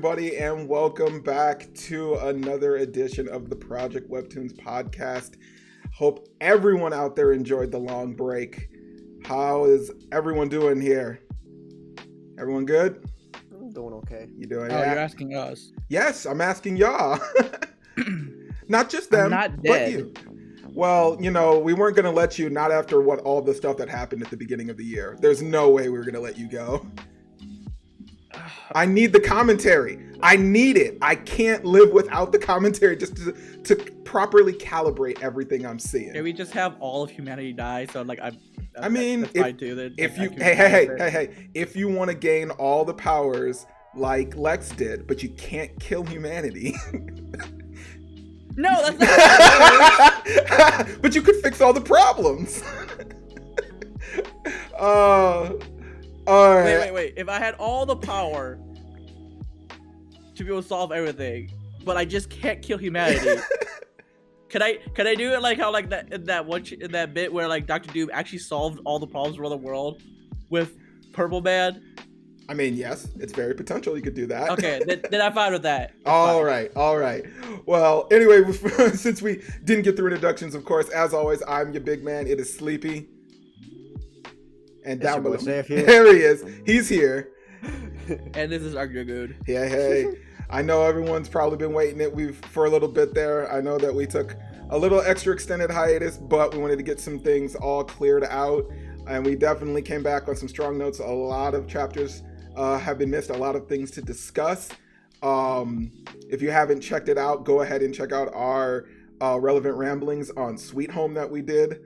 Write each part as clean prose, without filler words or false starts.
everybody, and welcome back to another edition of the Project Webtoons podcast. Hope everyone out there enjoyed the long break. How is everyone doing here? Everyone good? I'm doing okay. You doing? Oh, you're asking us? Yes, I'm asking y'all. Not just them, not but you. Well, you know, we weren't going to let you, not after all the stuff that happened at the beginning of the year. There's no way we were going to let you go. I need the commentary. I need it. I can't live without the commentary just to properly calibrate everything I'm seeing. Can we just have all of humanity die? So like I mean, if you if you want to gain all the powers like Lex did, but you can't kill humanity. No, that's not. But you could fix all the problems. All right. Wait. If I had all the power to be able to solve everything, but I just can't kill humanity, could I do it like how like that bit where like Dr. Doom actually solved all the problems around the world with Purple Man? I mean, yes, it's very potential you could do that. Okay, then I'm fine with that. All right. Well, anyway, since we didn't get through introductions, of course, as always, I'm your big man. It is Sleepy. And down below, there he is. He's here. And this is our Dragoon. Yeah, hey. I know everyone's probably been waiting for a little bit there. I know that we took a little extra extended hiatus, but we wanted to get some things all cleared out. And we definitely came back on some strong notes. A lot of chapters have been missed, a lot of things to discuss. If you haven't checked it out, go ahead and check out our relevant ramblings on Sweet Home that we did.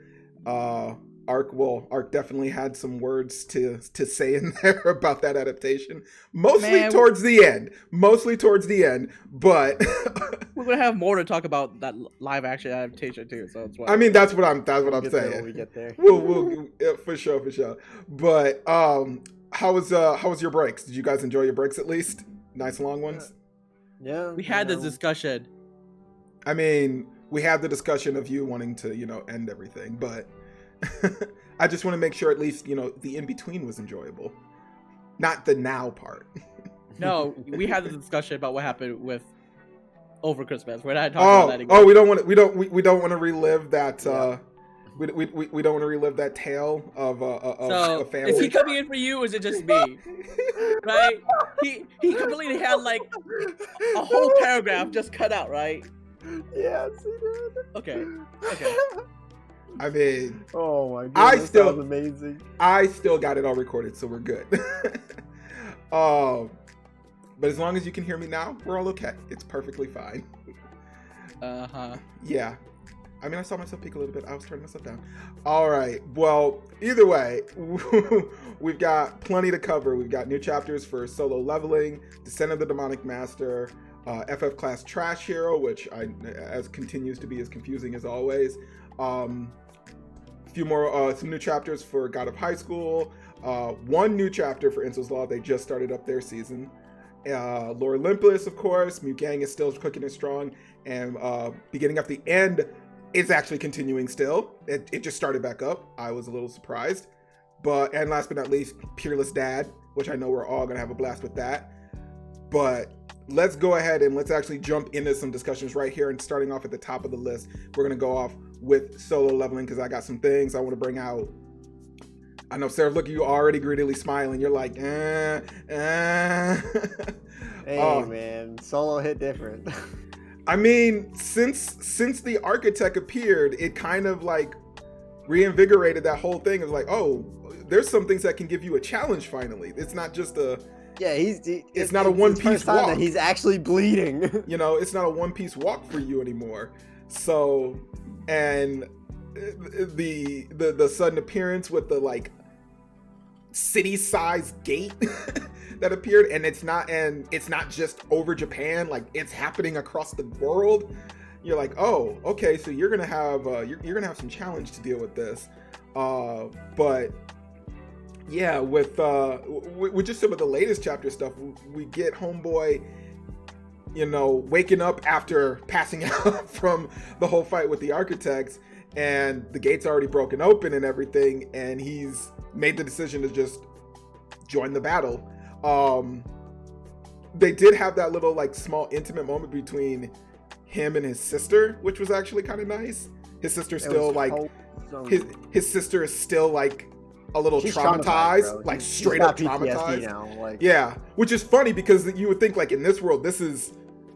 Ark definitely had some words to say in there about that adaptation. Mostly towards the end, but we're gonna have more to talk about that live action adaptation too. So that's why. I mean, that's what I'm saying. When we get there, we'll for sure. But how was your breaks? Did you guys enjoy your breaks at least? Nice long ones. Yeah, we had this discussion. I mean, we had the discussion of you wanting to, end everything, but I just want to make sure at least, the in-between was enjoyable. Not the now part. No, we had the discussion about what happened with over Christmas. We're not talking about that again. Oh, we don't want to relive that we don't want to relive that tale of a family. Is he coming in for you or is it just me? Right? He completely had like a whole paragraph just cut out, right? Yes, he did. Okay. I mean, oh my god, that was amazing. I still got it all recorded, so we're good. But as long as you can hear me now, we're all okay. It's perfectly fine. Yeah. I mean, I saw myself peak a little bit. I was turning myself down. All right. Well, either way, we've got plenty to cover. We've got new chapters for Solo Leveling, Descent of the Demonic Master, Fff-Class Trashero, which continues to be as confusing as always. Few more, some new chapters for God of Highschool. One new chapter for Inso's Law. They just started up their season. Lord Olympus, of course. Mookhyang is still cooking and strong. And beginning at the end, it's actually continuing still. It just started back up. I was a little surprised. And last but not least, Peerless Dad, which I know we're all going to have a blast with that. But let's go ahead and let's actually jump into some discussions right here. And starting off at the top of the list, we're going to go off with Solo Leveling because I got some things I want to bring out. I know, Seraph, look, you already greedily smiling. You're like, Hey, man, Solo hit different. I mean, since the Architect appeared, it kind of like reinvigorated that whole thing of like, oh, there's some things that can give you a challenge finally. It's not just it's not a one-piece walk. That he's actually bleeding. It's not a one-piece walk for you anymore. So, and the sudden appearance with the like city-sized gate that appeared, and it's not just over Japan, like it's happening across the world. You're like, oh, okay, so you're gonna have you're gonna have some challenge to deal with this. But yeah, with just some of the latest chapter stuff, we get Homeboy, waking up after passing out from the whole fight with the architects, and the gate's already broken open and everything, and he's made the decision to just join the battle. they did have that little like small intimate moment between him and his sister, which was actually kind of nice. His sister's still like his sister is still like a little traumatized, like straight up traumatized now, like. Yeah, which is funny because you would think like in this world this is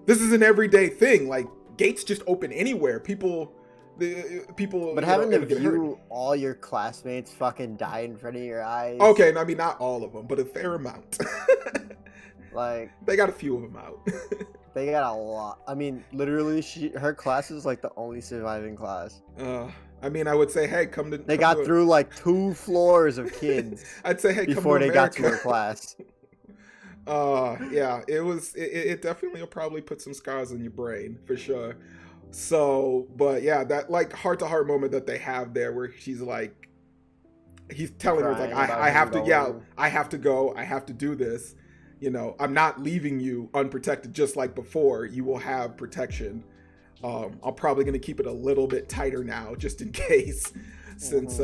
an everyday thing. Like gates just open anywhere. People. But having to view all your classmates fucking die in front of your eyes. Okay, I mean not all of them, but a fair amount. Like they got a few of them out. They got a lot. I mean, literally, her class is like the only surviving class. I mean, I would say, hey, come to. They got through like 2 floors of kids. I'd say, hey, before come to they got to her class. Yeah, it definitely will probably put some scars on your brain for sure. So, but yeah, that like heart to heart moment that they have there, where she's like, he's telling her like, I have to, I have to go, I have to do this. You know, I'm not leaving you unprotected, just like before. You will have protection. I'm probably going to keep it a little bit tighter now, just in case, since,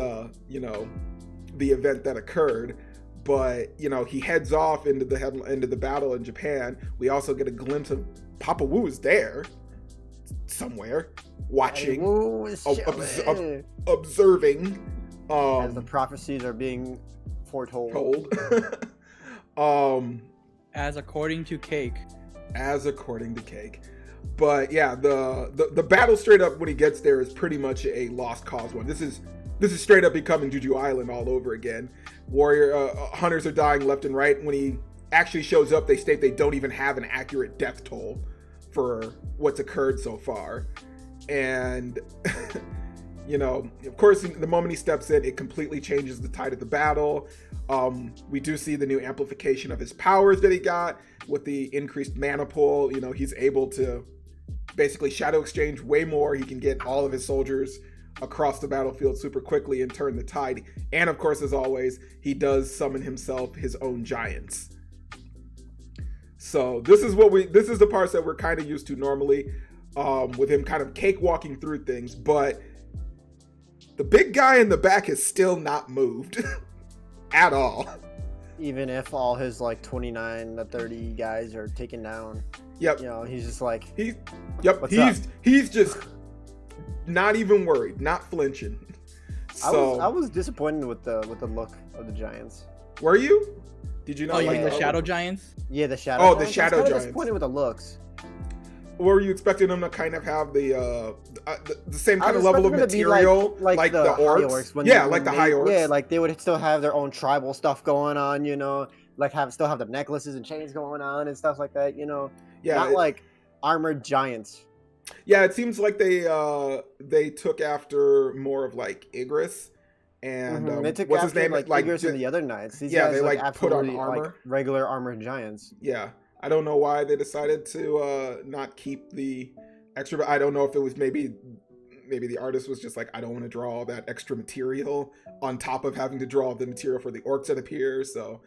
you know, the event that occurred. But, you know, he heads off into the battle in Japan. We also get a glimpse of Papa Wu is there somewhere, watching, observing. As the prophecies are being foretold. As according to Cake. But yeah, the battle straight up when he gets there is pretty much a lost cause one. This is straight up becoming Juju Island all over again. Hunters are dying left and right. When he actually shows up, they state they don't even have an accurate death toll for what's occurred so far. And you know, of course, the moment he steps in, it completely changes the tide of the battle. We do see the new amplification of his powers that he got with the increased mana pool. You know, he's able to basically shadow exchange way more. He can get all of his soldiers across the battlefield super quickly and turn the tide. And of course, as always, he does summon himself his own giants. So this is the parts that we're kind of used to normally, with him kind of cakewalking through things, but the big guy in the back has still not moved at all. Even if all his like 29 to 30 guys are taken down. Yep. You know, he's just like, he's just not even worried, not flinching. So I was disappointed with the look of the Giants. Were you? Did you know? Oh, you mean the Shadow Giants? Yeah, the Shadow Giants. The Shadow Giants. I was disappointed with the looks. Were you expecting them to kind of have the same kind of level of material like the orcs? Like the high orcs. Yeah, like they would still have their own tribal stuff going on, you know, like still have the necklaces and chains going on and stuff like that, you know. Yeah, not like armored giants. Yeah, it seems like they took after more of like Igris and they took what's after, his name? Like Igris and the other knights. These guys, they like put on armor, like regular armored giants. Yeah. I don't know why they decided to not keep the extra, but I don't know if it was maybe the artist was just like, I don't want to draw all that extra material on top of having to draw the material for the orcs that appear. So,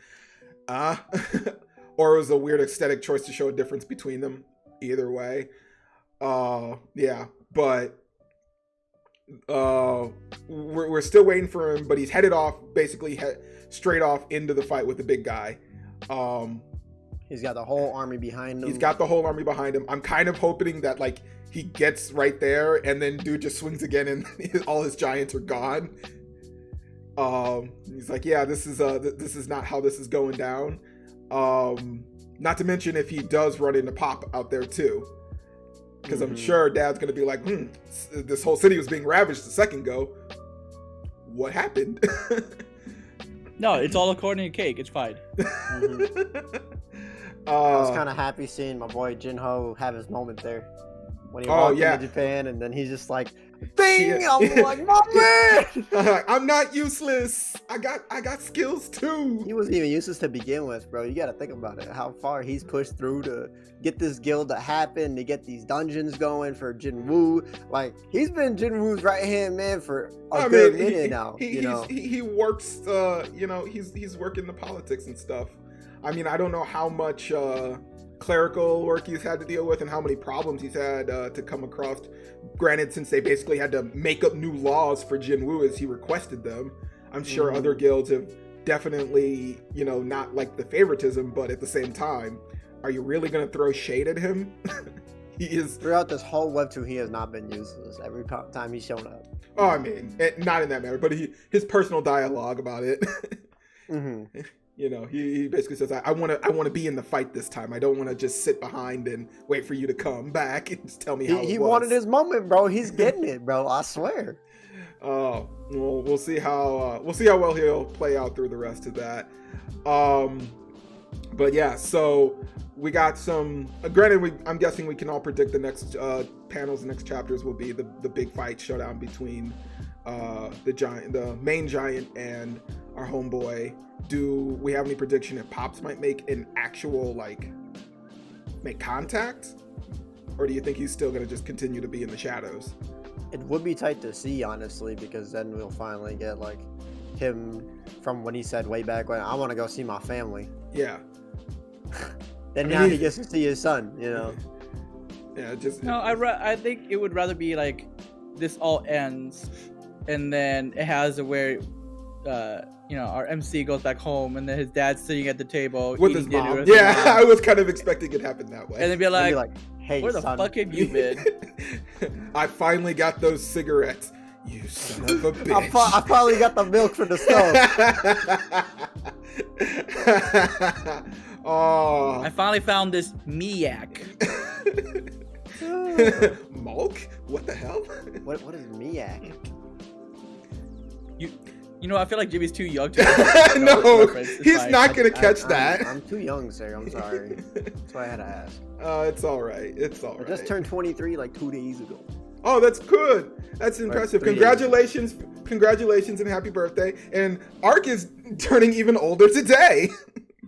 or it was a weird aesthetic choice to show a difference between them. Either way, yeah, but we're still waiting for him, but he's headed off, basically straight off into the fight with the big guy. He's got the whole army behind him. I'm kind of hoping that like he gets right there and then dude just swings again and all his giants are gone. He's like, yeah, this is not how this is going down. Not to mention if he does run into Pop out there too. Because I'm sure Dad's going to be like, this whole city was being ravaged a second ago. What happened? No, it's all according to Cake. It's fine. I was kind of happy seeing my boy Jinho have his moment there when he walked into Japan, and then he's just like, "Ding!" I'm like, "My man, I'm not useless. I got skills too." He wasn't even useless to begin with, bro. You got to think about it. How far he's pushed through to get this guild to happen, to get these dungeons going for Jinwoo. Like he's been Jinwoo's right hand man for a good minute now. He works. He's working the politics and stuff. I mean, I don't know how much clerical work he's had to deal with and how many problems he's had to come across. Granted, since they basically had to make up new laws for Jinwoo as he requested them, I'm sure other guilds have definitely, not like the favoritism, but at the same time, are you really gonna throw shade at him? He is Throughout this whole webtoon, he has not been useless. Every time he's shown up. Oh, I mean, not in that manner, but his personal dialogue about it. Mm-hmm. You know, he basically says, I want to be in the fight this time. I don't want to just sit behind and wait for you to come back and just tell me how He it was. wanted his moment, bro. He's getting it, bro. I swear. Well, we'll see how well he'll play out through the rest of that. But yeah, so we got some. Granted, I'm guessing we can all predict the next panels, the next chapters will be the big fight showdown between the main giant, and our homeboy. Do we have any prediction if Pops might make an actual make contact, or do you think he's still gonna just continue to be in the shadows? It would be tight to see, honestly, because then we'll finally get him from when he said way back when I want to go see my family. Yeah. Then now he gets to see his son, you know. Yeah, just No, I think it would rather be this all ends, and then it has where our MC goes back home, and then his dad's sitting at the table with his mom. Yeah, I was kind of expecting it to happen that way. And then be like, hey, where the son. fuck have you been? I finally got those cigarettes. You son of a bitch. I finally got the milk from the stove. Oh. I finally found this Miak. Malk? What the hell? What is Miak? I feel like Jimmy's too young to No, reference. he's fine. not gonna catch that. I'm too young, sir. I'm sorry. That's why I had to ask. It's all right. It's all right. I just turned 23 2 days ago. Oh, that's good. That's impressive. 3 days. Congratulations, and happy birthday. And Ark is turning even older today.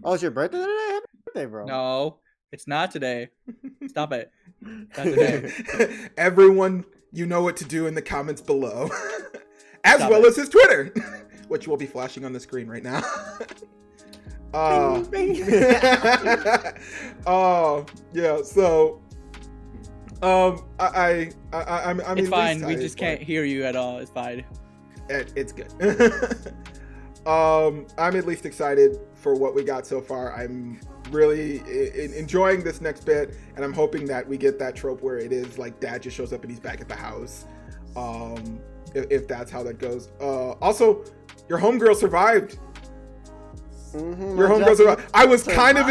Oh, it's your birthday today? Happy birthday, bro. No, it's not today. Stop it. Not today. Everyone, you know what to do in the comments below. As Stop well it. as his Twitter, which will be flashing on the screen right now. Yeah, so I'm It's fine. We excited just for can't it. hear you at all. It's fine. It's good. I'm at least excited for what we got so far. I'm really enjoying this next bit, and I'm hoping that we get that trope where it is dad just shows up and he's back at the house. If that's how that goes. Also, your homegirl survived. Mm-hmm, Your homegirl survived. I was kind of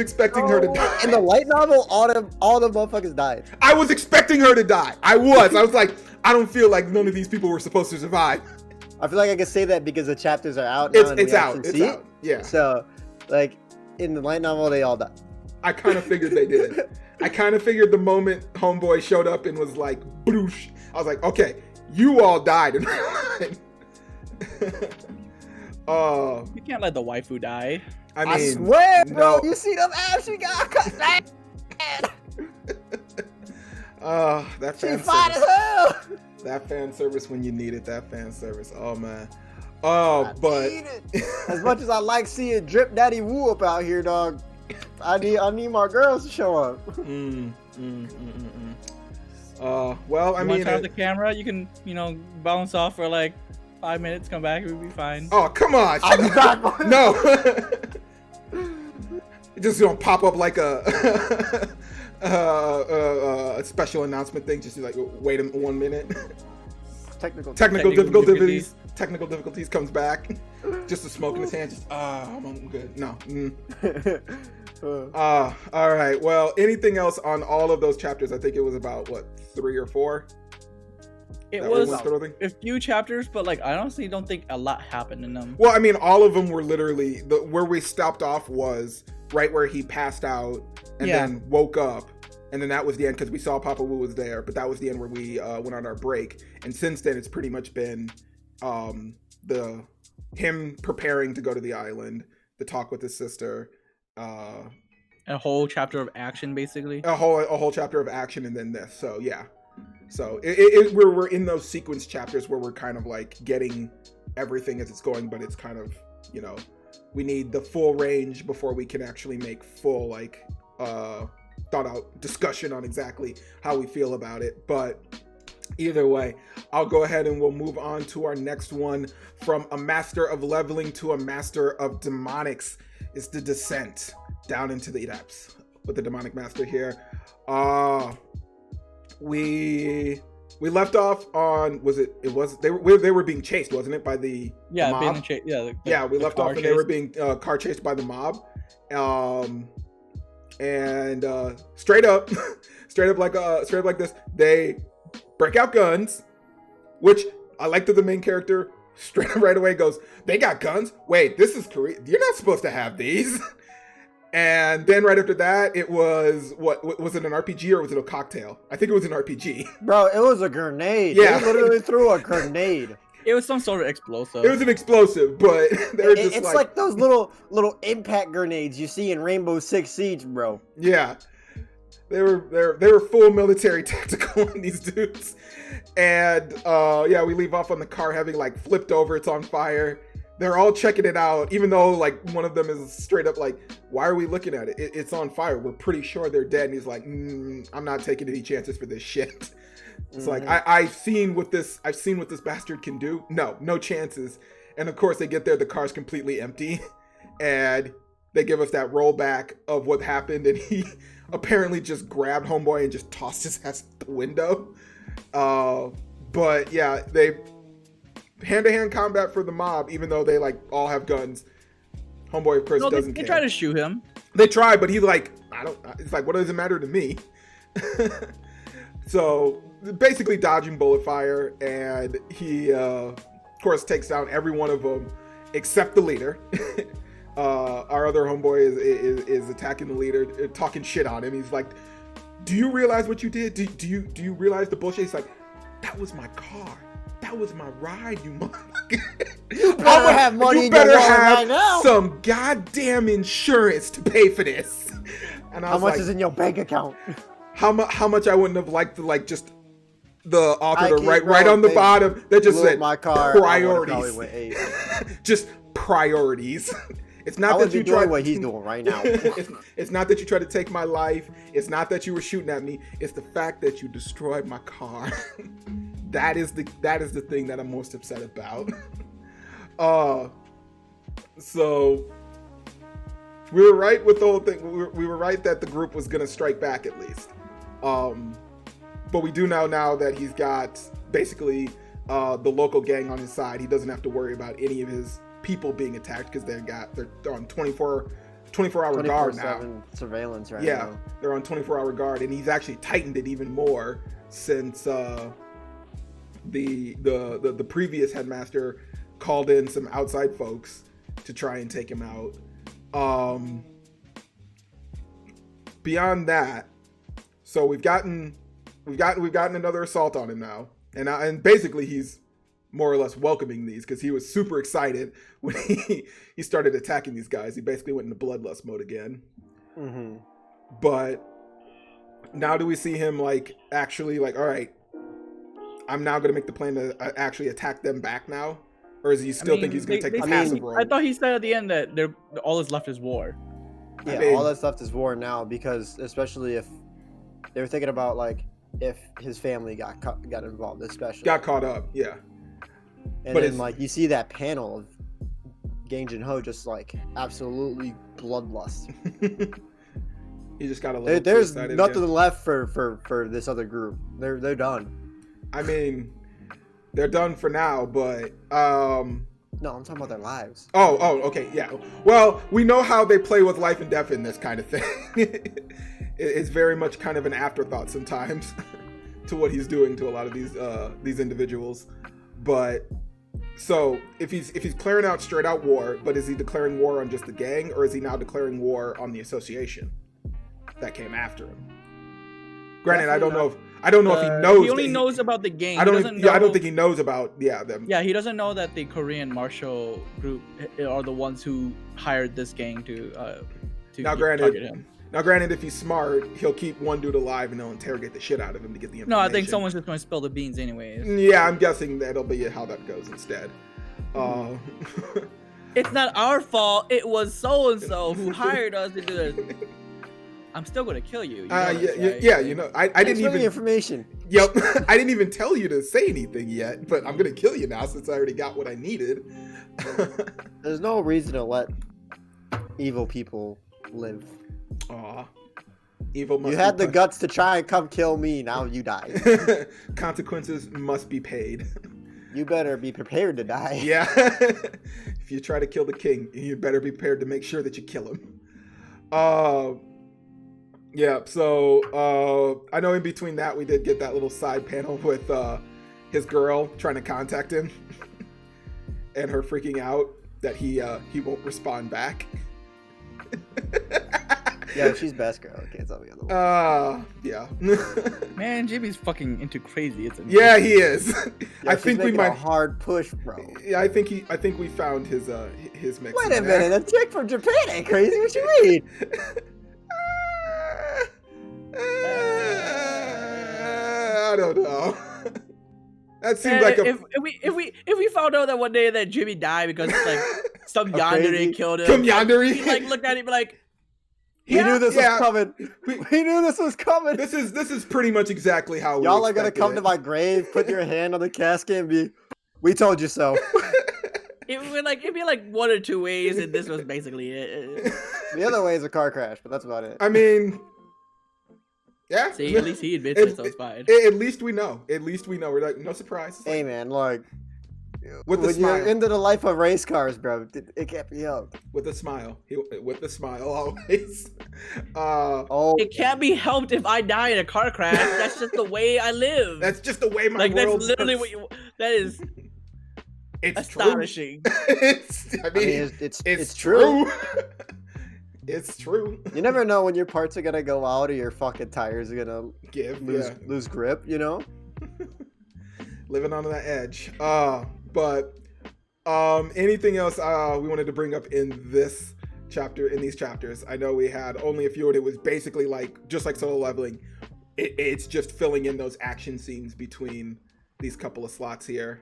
expecting her to die. In the light novel, all the motherfuckers died. I was expecting her to die. I was like, I don't feel like none of these people were supposed to survive. I feel like I can say that because the chapters are out now. It's out. Yeah. So, in the light novel, they all died. I kind of figured they did. I kind of figured the moment homeboy showed up and was like, "Broosh," I was like, okay, you all died in real life. You can't let the waifu die. I swear, bro. no. You see them abs she got cut that. That She fan fine as service. hell. That fan service when you need it. That fan service. Oh man. I But need it. As much as I like seeing Drip Daddy Woo up out here, dog, I need my girls to show up. Well, I You want mean, to turn off the camera? You can, bounce off for 5 minutes, come back, we'll be fine. oh come on. I'll be back. No. It just gonna pop up like a special announcement thing. Just like wait 1 minute. Technical difficulties. Technical difficulties comes back. Just a smoke in his hand. Just I'm good. No. All right. Well, anything else on all of those chapters? I think it was about 3 or 4. It that was one throw thing? a few chapters, but I honestly don't think a lot happened in them. Well, I mean, all of them were literally where we stopped off was right where he passed out and then woke up. And then that was the end because we saw Papa Wu was there, but that was the end where we went on our break. And since then, it's pretty much been him preparing to go to the island, the talk with his sister, A whole chapter of action, basically. a whole chapter of action, and then this. So yeah, so we're in those sequence chapters where we're kind of getting everything as it's going, but it's kind of we need the full range before we can actually make full thought out discussion on exactly how we feel about it. But either way, I'll go ahead and we'll move on to our next one. From a master of leveling to a master of demonics is the descent down into the depths with the demonic master here. We left off on they were being chased, wasn't it, by the mob? Being chased. We left off and they were being car chased by the mob. And straight up like this, they break out guns, which I like that the main character straight up right away goes, "They got guns? Wait, this is Korea. You're not supposed to have these." And then right after that, it was what was it, an RPG or was it a cocktail? I think it was an RPG. Bro, it was a grenade. Yeah. They literally threw a grenade. It was some sort of explosive. It was an explosive, but they were just it's like those little impact grenades you see in Rainbow Six Siege, bro. Yeah. They were full military tactical on these dudes. And we leave off on the car having like flipped over, it's on fire. They're all checking it out, even though like one of them is straight up like, "Why are we looking at it? It's on fire. We're pretty sure they're dead." And he's like, "I'm not taking any chances for this shit." It's like I've seen what this bastard can do. No chances. And of course they get there, the car's completely empty, and they give us that rollback of what happened, and he apparently just grabbed homeboy and just tossed his ass out the window. But yeah, they hand-to-hand combat for the mob, even though they like all have guns. Homeboy of course doesn't care. They try to shoot him. They try, but he's like, it's like, what does it matter to me? So basically dodging bullet fire, and he of course takes down every one of them except the leader. Our other homeboy is attacking the leader, talking shit on him. He's like, "Do you realize what you did? Do you realize the bullshit?" He's like, "That was my car. That was my ride, you motherfucker. You better have money in your wallet right now. Some goddamn insurance to pay for this." And I was How much is in your bank account? How much I wouldn't have liked to like just the author to write right on the bottom that just said my car, priorities. Just priorities. It's not that you doing what he's doing right now. It's not that you try to take my life. It's not that you were shooting at me. It's the fact that you destroyed my car. That is the thing that I'm most upset about. So we were right with the whole thing. We were right that the group was gonna strike back at least. But we do know now that he's got basically the local gang on his side. He doesn't have to worry about any of his people being attacked because they're on 24-hour guard now. Surveillance right now. Yeah, they're on 24-hour guard, and he's actually tightened it even more since the previous headmaster called in some outside folks to try and take him out. Beyond that, so we've gotten another assault on him now, and basically he's more or less welcoming these because he was super excited when he started attacking these guys. He basically went into bloodlust mode again. Mm-hmm. But now do we see him like actually like, all right, I'm now going to make the plan to actually attack them back now? Or does he still think he's going to take the passive role? I thought he said at the end that all that's left is war. Yeah, all that's left is war now, because especially if they were thinking about like if his family got involved, especially got caught up, yeah. And but then like you see that panel of Gang Jin-ho just like absolutely bloodlust. He just got a little. There's nothing left for this other group. They're done. I mean, they're done for now, but no, I'm talking about their lives. Oh, okay, yeah. Well, we know how they play with life and death in this kind of thing. It's very much kind of an afterthought sometimes to what he's doing to a lot of these individuals. But so if he's declaring out straight out war, but is he declaring war on just the gang, or is he now declaring war on the association that came after him? Granted, I don't know if he knows. He only knows about the gang. I don't think he knows about them. Yeah, he doesn't know that the Korean martial group are the ones who hired this gang to target him. Now, granted, if he's smart, he'll keep one dude alive and they'll interrogate the shit out of him to get the information. No, I think someone's just going to spill the beans anyways. Yeah, I'm guessing that'll be how that goes instead. It's not our fault. It was so-and-so who hired us to do this. I'm still going to kill you. I didn't even... information. Yep. I didn't even tell you to say anything yet, but I'm going to kill you now since I already got what I needed. There's no reason to let evil people live. Aw. Evil must You had be the guts to try and come kill me. Now you die. Consequences must be paid. You better be prepared to die. Yeah. If you try to kill the king, you better be prepared to make sure that you kill him. Yeah, so I know in between that we did get that little side panel with his girl trying to contact him and her freaking out that he won't respond back. Yeah, she's best girl. Can't tell me otherwise. Yeah. Man, Jimmy's fucking into crazy, isn't he? Yeah, he is. Yeah, I think we making might a hard push, bro. Yeah, I think we found his mix. Wait a minute, a chick from Japan ain't crazy. What you mean? I don't know. That seems like if we found out that one day that Jimmy died because like some yandere killed him, Some yandere? he like looked at him like He knew this was coming. We- He knew this was coming. This is pretty much exactly how Y'all we are gonna expected come it. to my grave, put your hand on the casket, and be, "We told you so." it'd be like one or two ways, and this was basically it. The other way is a car crash, but that's about it. I mean, yeah. See, at least he admits it, so it's fine. At least we know. At least we know. We're like, no surprise. Hey man, like, With the when smile. you're into the life of race cars, bro, it can't be helped. With a smile. With the smile always. Oh, It can't be helped if I die in a car crash. That's just the way I live. That's just the way my like that's world literally works. what you. That is It's astonishing. True. I mean, it's true. It's true. You never know when your parts are gonna go out or your fucking tires are gonna lose grip. You know. Living on that edge. But anything else we wanted to bring up in this chapter, in these chapters? I know we had only a few, and it was basically like just like solo leveling. It's just filling in those action scenes between these couple of slots here.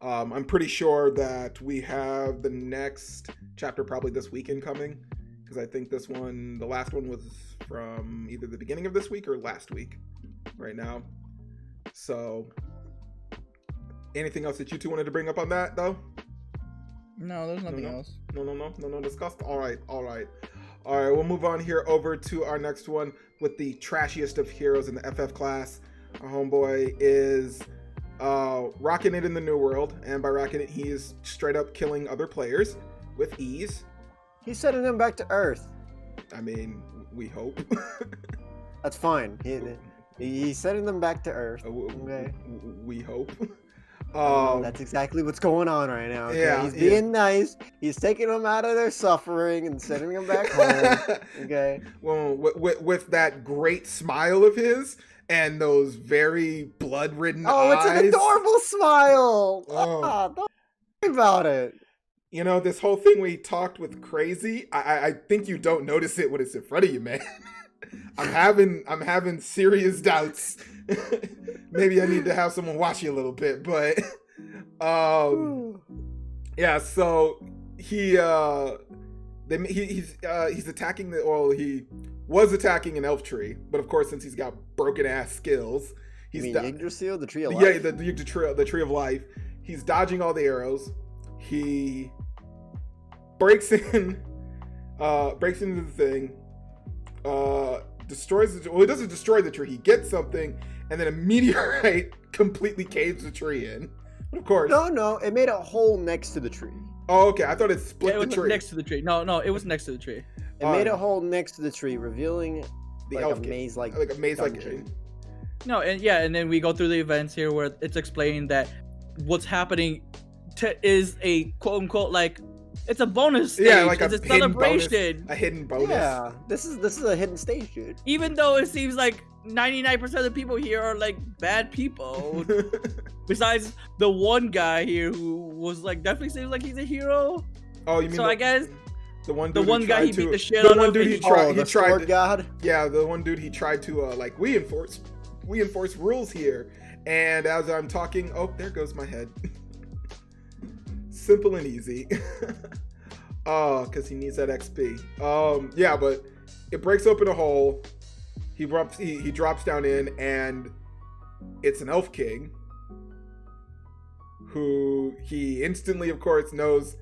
I'm pretty sure that we have the next chapter probably this weekend coming, because I think this one, the last one, was from either the beginning of this week or last week right now. So anything else that you two wanted to bring up on that, though? No, there's nothing else. No, discussed. All right. We'll move on here over to our next one with the trashiest of heroes in the FF class. Our homeboy is rocking it in the New World, and by rocking it, he is straight up killing other players with ease. He's sending them back to Earth. I mean, we hope. That's fine. He's sending them back to Earth. Okay. We hope. That's exactly what's going on right now. Okay? Yeah, He's being nice. He's taking them out of their suffering and sending them back home. Okay. Well, with that great smile of his and those very blood-ridden eyes. Oh, it's an adorable smile. Oh. Don't worry about it. You know, this whole thing we talked with Crazy, I think you don't notice it when it's in front of you, man. I'm having serious doubts. Maybe I need to have someone watch you a little bit, but yeah, so he's attacking he was attacking an elf tree, but of course, since he's got broken ass skills, You mean Yggdrasil, the tree of life? life? Yeah, the tree of life. He's dodging all the arrows. He breaks into the thing, destroys the. Well, he doesn't destroy the tree. He gets something, and then a meteorite completely caves the tree in. But of course. No, it made a hole next to the tree. Oh, okay. I thought it split it the tree. next to the tree. No, it was next to the tree. It made a hole next to the tree, revealing the like elf a maze like a maze dungeon. No, and then we go through the events here where it's explained that what's happening is a quote unquote like it's a bonus stage. Yeah, like a it's a hidden celebration. bonus, a hidden bonus. Yeah, this is a hidden stage, dude. Even though it seems like 99% of the people here are like bad people. Besides the one guy here who was like definitely seems like he's a hero. Oh, you mean? So I guess the one guy he beat the shit the out one of. dude he tried. Sword God. Yeah, the one dude he tried to like we enforce rules here. And as I'm talking, oh, there goes my head. Simple and easy. Oh, because he needs that XP. Yeah, but it breaks open a hole. He drops down in, and it's an elf king who he instantly, of course, knows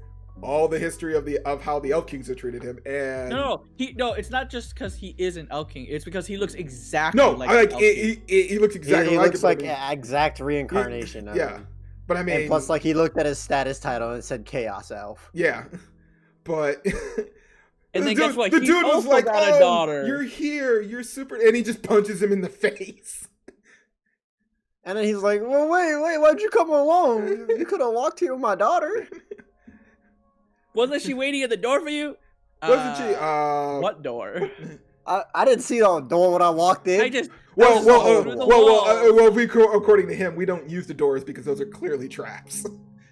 all the history of how the Elf Kings have treated him. And No, it's not just because he is an Elf King. It's because he looks exactly like I like an Elf King. he looks exactly he like looks him, like I mean, exact reincarnation of yeah. him. But I mean, And plus, like, he looked at his status title and it said Chaos Elf. yeah, but And then guess what? The He dude was also like, got a "Oh, daughter." you're here, you're super," and he just punches him in the face. And then he's like, well, wait, why'd you come alone? You could have walked here with my daughter. Wasn't she waiting at the door for you? Wasn't she? What door? I didn't see the door when I walked in. I just according to him, we don't use the doors because those are clearly traps.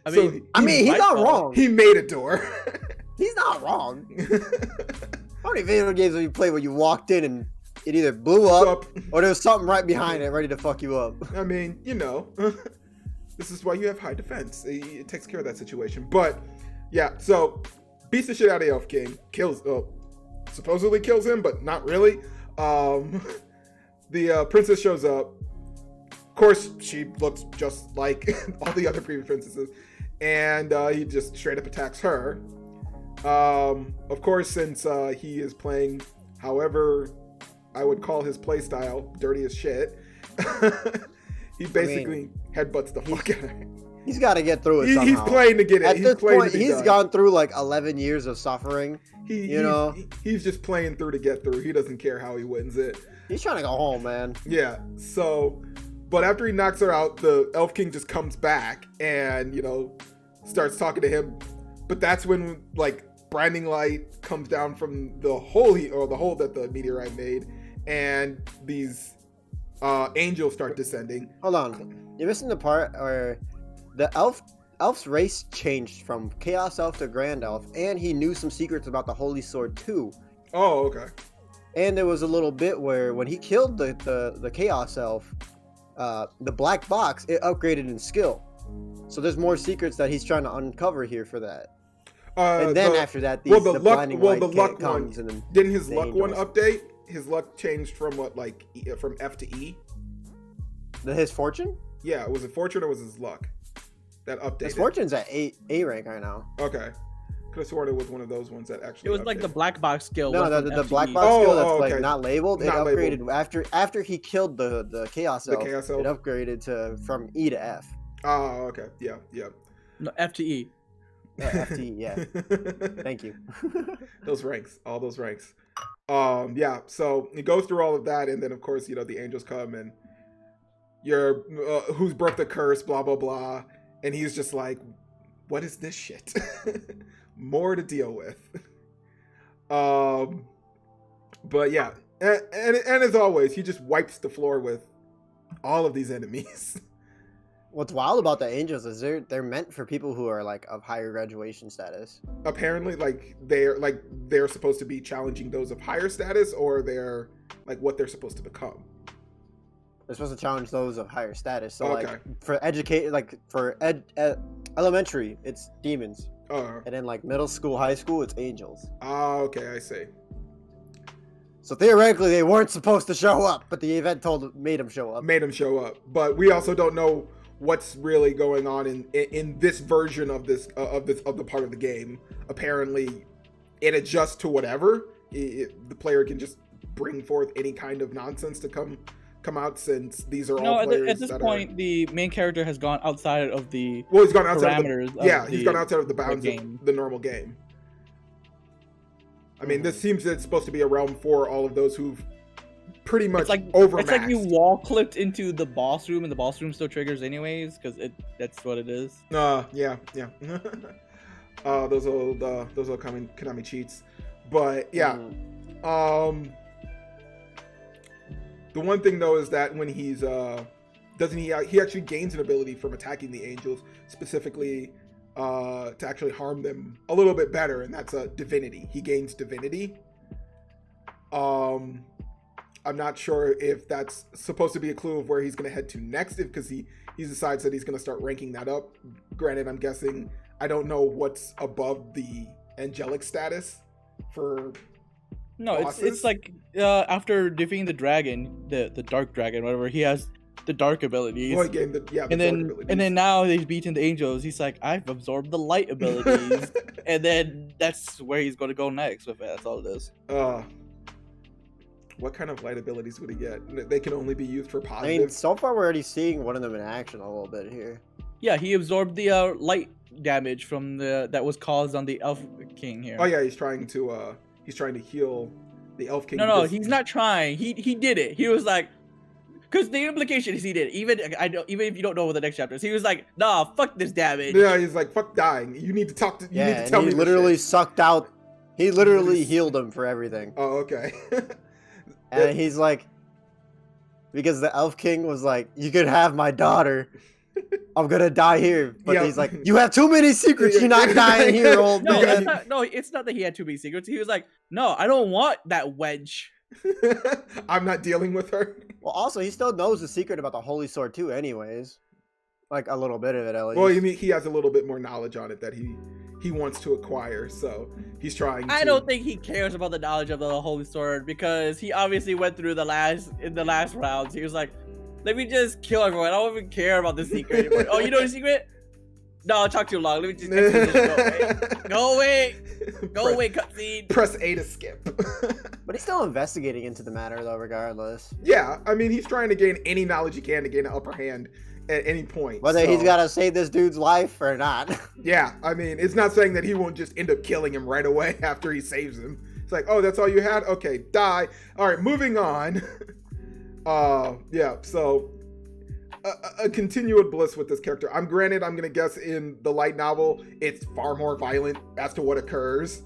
I mean, He's not wrong. He made a door. He's not wrong. How many video games have you played where you walked in and it either blew up or there was something right behind it ready to fuck you up? I mean, this is why you have high defense. It takes care of that situation. But yeah, so beats the shit out of Elf King, supposedly kills him, but not really. The princess shows up. Of course, she looks just like all the other previous princesses, and he just straight up attacks her. Of course, since he is playing, however I would call his playstyle, dirty as shit, he basically headbutts the fuck out of her. He's got to get through it somehow. He's playing to get it. At He's this point, to he's done. gone through like 11 years of suffering. He's just playing through to get through. He doesn't care how he wins it. He's trying to go home, man. Yeah. So, but after he knocks her out, the Elf King just comes back and starts talking to him. But that's when like blinding light comes down from the hole that the meteorite made, and these angels start descending. Hold on, you're missing the part where the elf's race changed from Chaos Elf to Grand Elf, and he knew some secrets about the Holy Sword too. Oh, okay. And there was a little bit where when he killed the Chaos Elf, the black box, it upgraded in skill. So there's more secrets that he's trying to uncover here for that. And then after that, the blinding light comes. And then didn't his luck one update? His luck changed from from F to E? His fortune? Yeah, was it fortune or was his luck? That updated. His fortune's at A rank right now. Okay. Could have sworn it was one of those ones that actually. It was like the black box skill. No, the black box skill that's like not labeled. It upgraded after he killed the Chaos Elf. It upgraded from E to F. Oh, okay. Yeah. No, F to E. F to E, yeah. Thank you. All those ranks. Yeah. So he goes through all of that, and then of course the angels come and who's broke the curse, blah blah blah, and he's just like, what is this shit? More to deal with. But yeah, and as always, he just wipes the floor with all of these enemies. What's wild about the angels is they're meant for people who are like of higher graduation status. Apparently, they're supposed to be challenging those of higher status, or they're like what they're supposed to become. They're supposed to challenge those of higher status. So okay. for elementary, it's demons. And then like middle school, high school, it's angels. Okay, I see. So theoretically, they weren't supposed to show up, but the event made them show up. But we also don't know what's really going on in this version of the part of the game. Apparently, it adjusts to whatever. The player can just bring forth any kind of nonsense to come out, since these are all players. At this point, the main character has gone outside of the he's gone outside parameters. He's gone outside of the bounds of the normal game. I mean, this seems it's supposed to be a realm for all of those who've pretty much overmaxed. It's like you wall clipped into the boss room, and the boss room still triggers anyways, because that's what it is. Yeah. Those old Konami cheats. But yeah. The one thing though is that when he's he actually gains an ability from attacking the angels, specifically to actually harm them a little bit better, and that's divinity. He gains divinity. I'm not sure if that's supposed to be a clue of where he's going to head to next, because he decides that he's going to start ranking that up. Granted, I'm guessing, I don't know what's above the angelic status for No, bosses. It's like after defeating the dragon, the dark dragon, whatever, he has the dark abilities. Well, he gained the dark abilities. And then now he's beaten the angels. He's like, I've absorbed the light abilities, and then that's where he's going to go next with it. That's all it is. What kind of light abilities would he get? They can only be used for I positive. mean, so far we're already seeing one of them in action a little bit here. Yeah, he absorbed the light damage from that was caused on the Elf King here. Oh yeah, he's trying to heal the Elf King. No, he's not trying. He did it. He was like, because the implication is he did it. Even if you don't know what the next chapter is, he was like, nah, fuck this damage. Yeah, he's like, fuck dying. You need to talk to. You need to tell me. He literally sucked out. He literally healed him for everything. Oh, okay. And he's like, because the Elf King was like, you could have my daughter. I'm gonna die here. But he's like, you have too many secrets. You're not dying here, old man. It's not that he had too many secrets. He was like, no, I don't want that wench. I'm not dealing with her. Well, also, he still knows the secret about the Holy Sword too, anyways. Like a little bit of it, at least. Well, you mean he has a little bit more knowledge on it that he wants to acquire, so he's trying to... I don't think he cares about the knowledge of the Holy Sword, because he obviously went through in the last rounds. He was like, let me just kill everyone. I don't even care about the secret anymore. Oh, you know the secret? No, talk too long. Let me just go away. Go away, cutscene. Press A to skip. But he's still investigating into the matter, though, regardless. Yeah, I mean, he's trying to gain any knowledge he can to gain an upper hand at any point. Whether he's got to save this dude's life or not. Yeah, I mean, it's not saying that he won't just end up killing him right away after he saves him. It's like, oh, that's all you had? Okay, die. All right, moving on. Yeah, so a continued bliss with this character. I'm gonna guess in the light novel, it's far more violent as to what occurs.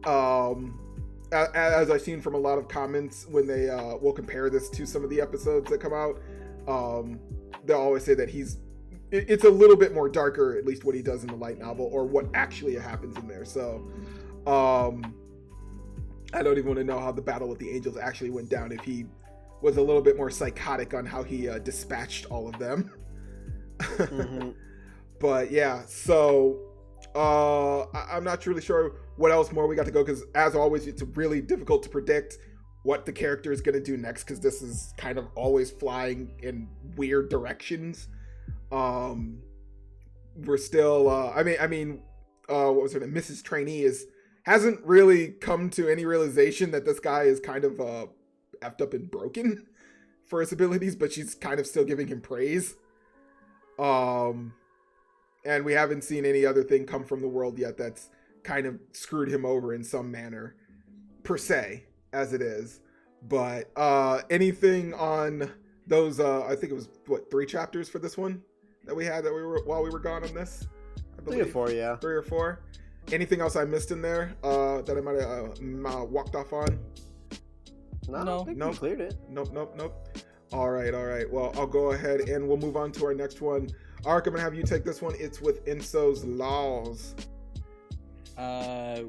As I've seen from a lot of comments when they will compare this to some of the episodes that come out, they'll always say that it's a little bit more darker, at least what he does in the light novel, or what actually happens in there. So, I don't even want to know how the battle with the angels actually went down, if he was a little bit more psychotic on how he dispatched all of them. Mm-hmm. But yeah, so I'm not really sure what else more we got to go, because as always, it's really difficult to predict what the character is going to do next, because this is kind of always flying in weird directions. We're still what was her name? Mrs. Trainee hasn't really come to any realization that this guy is kind of effed up and broken for his abilities, but she's kind of still giving him praise. And we haven't seen any other thing come from the world yet that's kind of screwed him over in some manner, per se, as it is. But anything on those, I think it was, 3 chapters for this one that we had while we were gone on this? I believe. 3 or 4, yeah. 3 or 4. Anything else I missed in there that I might have walked off on? No, we cleared it. Nope. All right. Well, I'll go ahead and we'll move on to our next one. Ark, I'm gonna have you take this one. It's with Inso's Laws.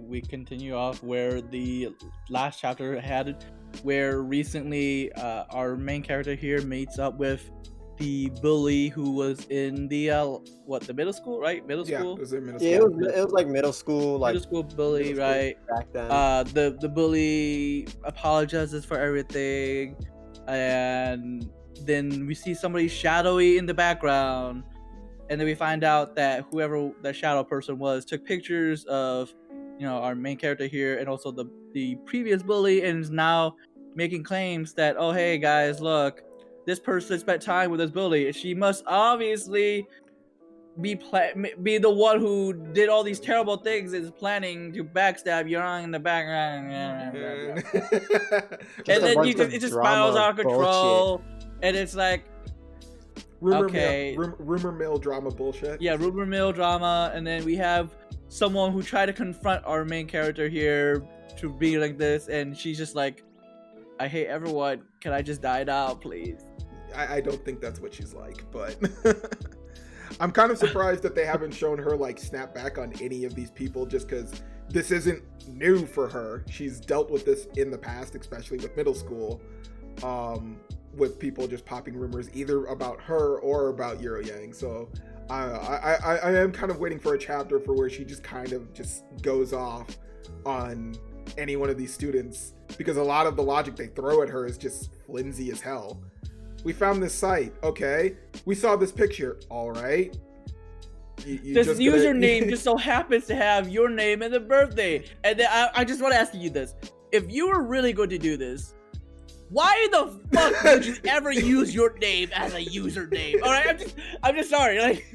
We continue off where the last chapter had, where recently our main character here meets up with the bully who was in the the middle school, right? Middle school. Yeah, it was in middle school. Yeah, it was like middle school, middle school bully, right? Back then. The bully apologizes for everything, and then we see somebody shadowy in the background, and then we find out that whoever that shadow person was took pictures of, our main character here and also the previous bully, and is now making claims that, oh hey guys, look, this person spent time with this bully. She must obviously be the one who did all these terrible things, is planning to backstab Yang in the background. And then it just spirals out of control. And it's like, rumor mill drama bullshit. Yeah, rumor mill drama. And then we have someone who tried to confront our main character here to be like this, and she's just like, I hate everyone. Can I just die now, please? I don't think that's what she's like, but I'm kind of surprised that they haven't shown her snap back on any of these people, just because this isn't new for her. She's dealt with this in the past, especially with middle school, with people just popping rumors either about her or about Yang. So I am kind of waiting for a chapter for where she just kind of just goes off on any one of these students, because a lot of the logic they throw at her is just flimsy as hell. We found this site. Okay. We saw this picture. All right. This username just so happens to have your name and the birthday. And then I just want to ask you this. If you were really going to do this, why the fuck would you ever use your name as a username? All right, I'm just sorry. Like,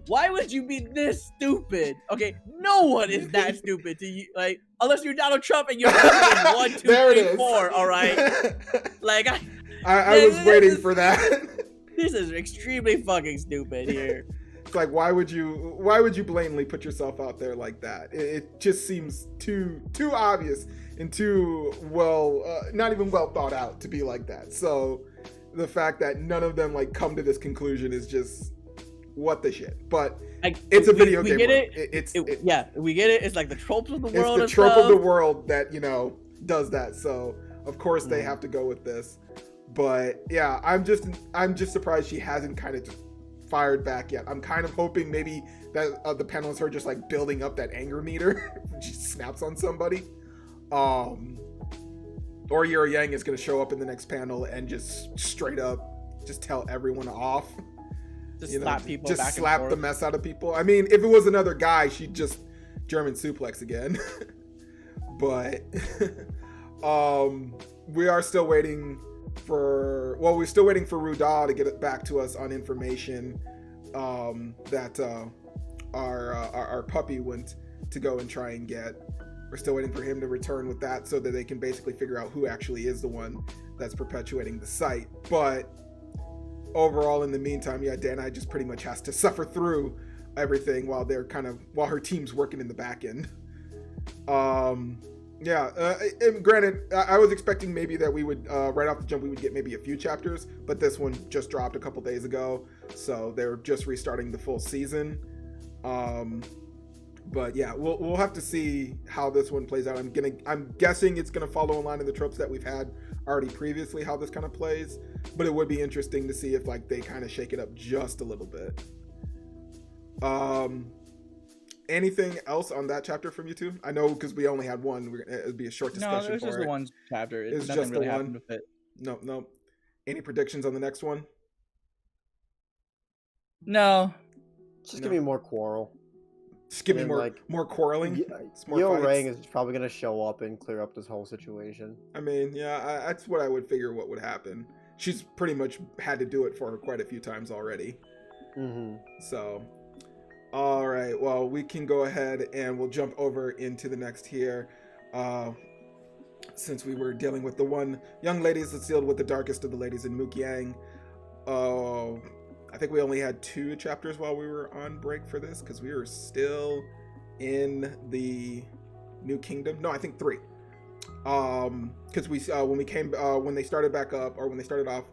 why would you be this stupid? Okay, no one is that stupid to you. Like, unless you're Donald Trump and you're 1, 2, 3, 4. All right. Like, I was waiting for that. This is extremely fucking stupid here. It's like, why would you blatantly put yourself out there like that? It just seems too obvious and too not even well thought out to be like that. So the fact that none of them like come to this conclusion is just what the shit. But it's a video game. We get it. Yeah, we get it. It's like the tropes of the world. It's the trope of the world that does that. So of course they have to go with this. But yeah, I'm just surprised she hasn't kind of fired back yet. I'm kind of hoping maybe that the panel is her just like building up that anger meter. She snaps on somebody. Or Yuri Yang is going to show up in the next panel and just straight up just tell everyone off. Just slap people just back and slap forth. the mess out of people. I mean, if it was another guy, she'd just German suplex again. But we are still waiting for Rudal to get back to us on information that our puppy went to go and try and get. We're still waiting for him to return with that so that they can basically figure out who actually is the one that's perpetuating the site. But overall, in the meantime, yeah, Dana just pretty much has to suffer through everything while her team's working in the back end. And granted, I was expecting maybe that we would right off the jump we would get maybe a few chapters, but this one just dropped a couple days ago, so they're just restarting the full season. But yeah, we'll have to see how this one plays out. I'm guessing it's gonna follow in line of the tropes that we've had already previously, how this kind of plays, but it would be interesting to see if like they kind of shake it up just a little bit. Anything else on that chapter from you two? I know because we only had one. It'd be a short discussion. No, it was just the one chapter. It's nothing just really the one. happened with it. No. Any predictions on the next one? No. Just give me more quarrel. Just give me more quarreling. Yo Rang is probably gonna show up and clear up this whole situation. I mean, yeah, that's what I would figure what would happen. She's pretty much had to do it for her quite a few times already. Mm-hmm. So, all right. Well, we can go ahead and we'll jump over into the next here. Since we were dealing with the one young ladies that sealed with the darkest of the ladies in Mookhyang. I think we only had 2 chapters while we were on break for this because we were still in the New Kingdom. No, I think 3. Because when they started back up, or when they started off,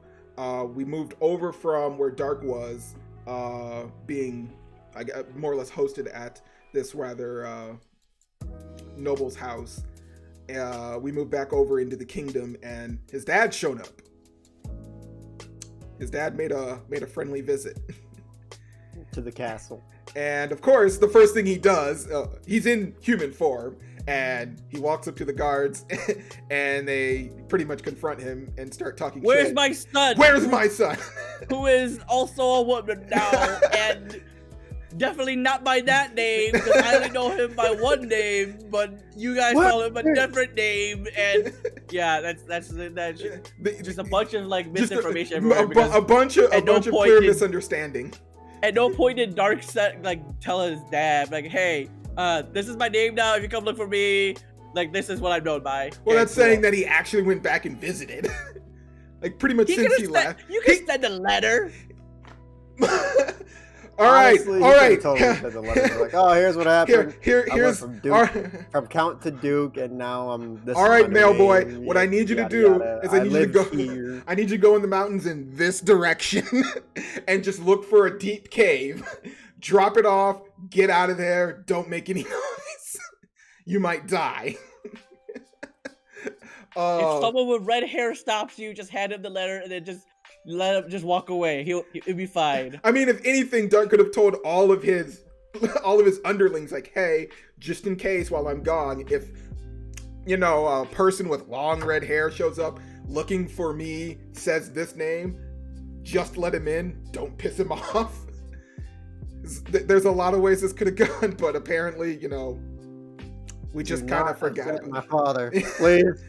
we moved over from where Dark was, being more or less hosted at this rather noble's house. We moved back over into the kingdom, and his dad showed up. His dad made a friendly visit to the castle. And of course, the first thing he does, he's in human form, and he walks up to the guards, and they pretty much confront him and start talking Where's shit. my son? Where's my son? Who is also a woman now, and definitely not by that name, because I only know him by one name, but you guys call him a different name, and yeah, that's just a bunch of like misinformation everywhere. A bunch of clear misunderstanding. At no point did Dark tell his dad like, hey, this is my name now. If you come look for me, like this is what I'm known by. Well, that's saying that he actually went back and visited. Like pretty much since he left. You can send a letter. All right. Totally said the letter. Like, oh, here's what happened. Here's from Count to Duke, and now I'm this. All right, mail boy. What I need you to do is I need you to go in the mountains in this direction, and just look for a deep cave. Drop it off. Get out of there. Don't make any noise. You might die. If someone with red hair stops you, just hand him the letter, and then let him just walk away. He'll be fine. I mean, if anything, Dark could have told all of his underlings, like, hey, just in case while I'm gone, if a person with long red hair shows up looking for me, says this name, just let him in, don't piss him off. There's a lot of ways this could have gone, but apparently, we just kind of forgot about my father, please.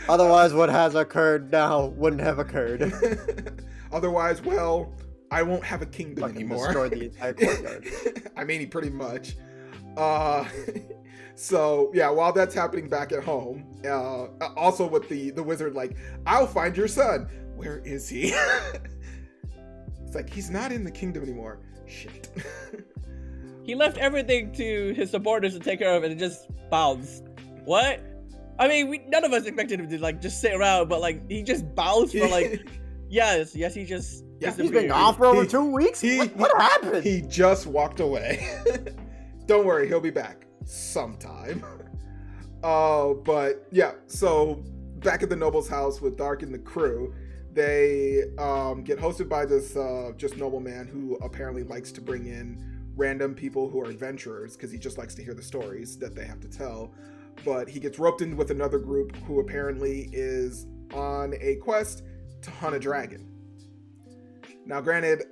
Otherwise, what has occurred now wouldn't have occurred. Otherwise, well, I won't have a kingdom anymore. Destroy the entire courtyard. I mean, he pretty much. So yeah, while that's happening back at home, also with the wizard, like, I'll find your son. Where is he? It's like, he's not in the kingdom anymore. Shit. He left everything to his supporters to take care of, and it just bounced. What? I mean, none of us expected him to like just sit around, but like he just bounced for like, yes, he just. Yeah, he's been gone for over 2 weeks. What happened? He just walked away. Don't worry, he'll be back sometime. But yeah, so back at the noble's house with Dark and the crew, they get hosted by this just nobleman who apparently likes to bring in random people who are adventurers because he just likes to hear the stories that they have to tell. But he gets roped in with another group who apparently is on a quest to hunt a dragon. Now, granted,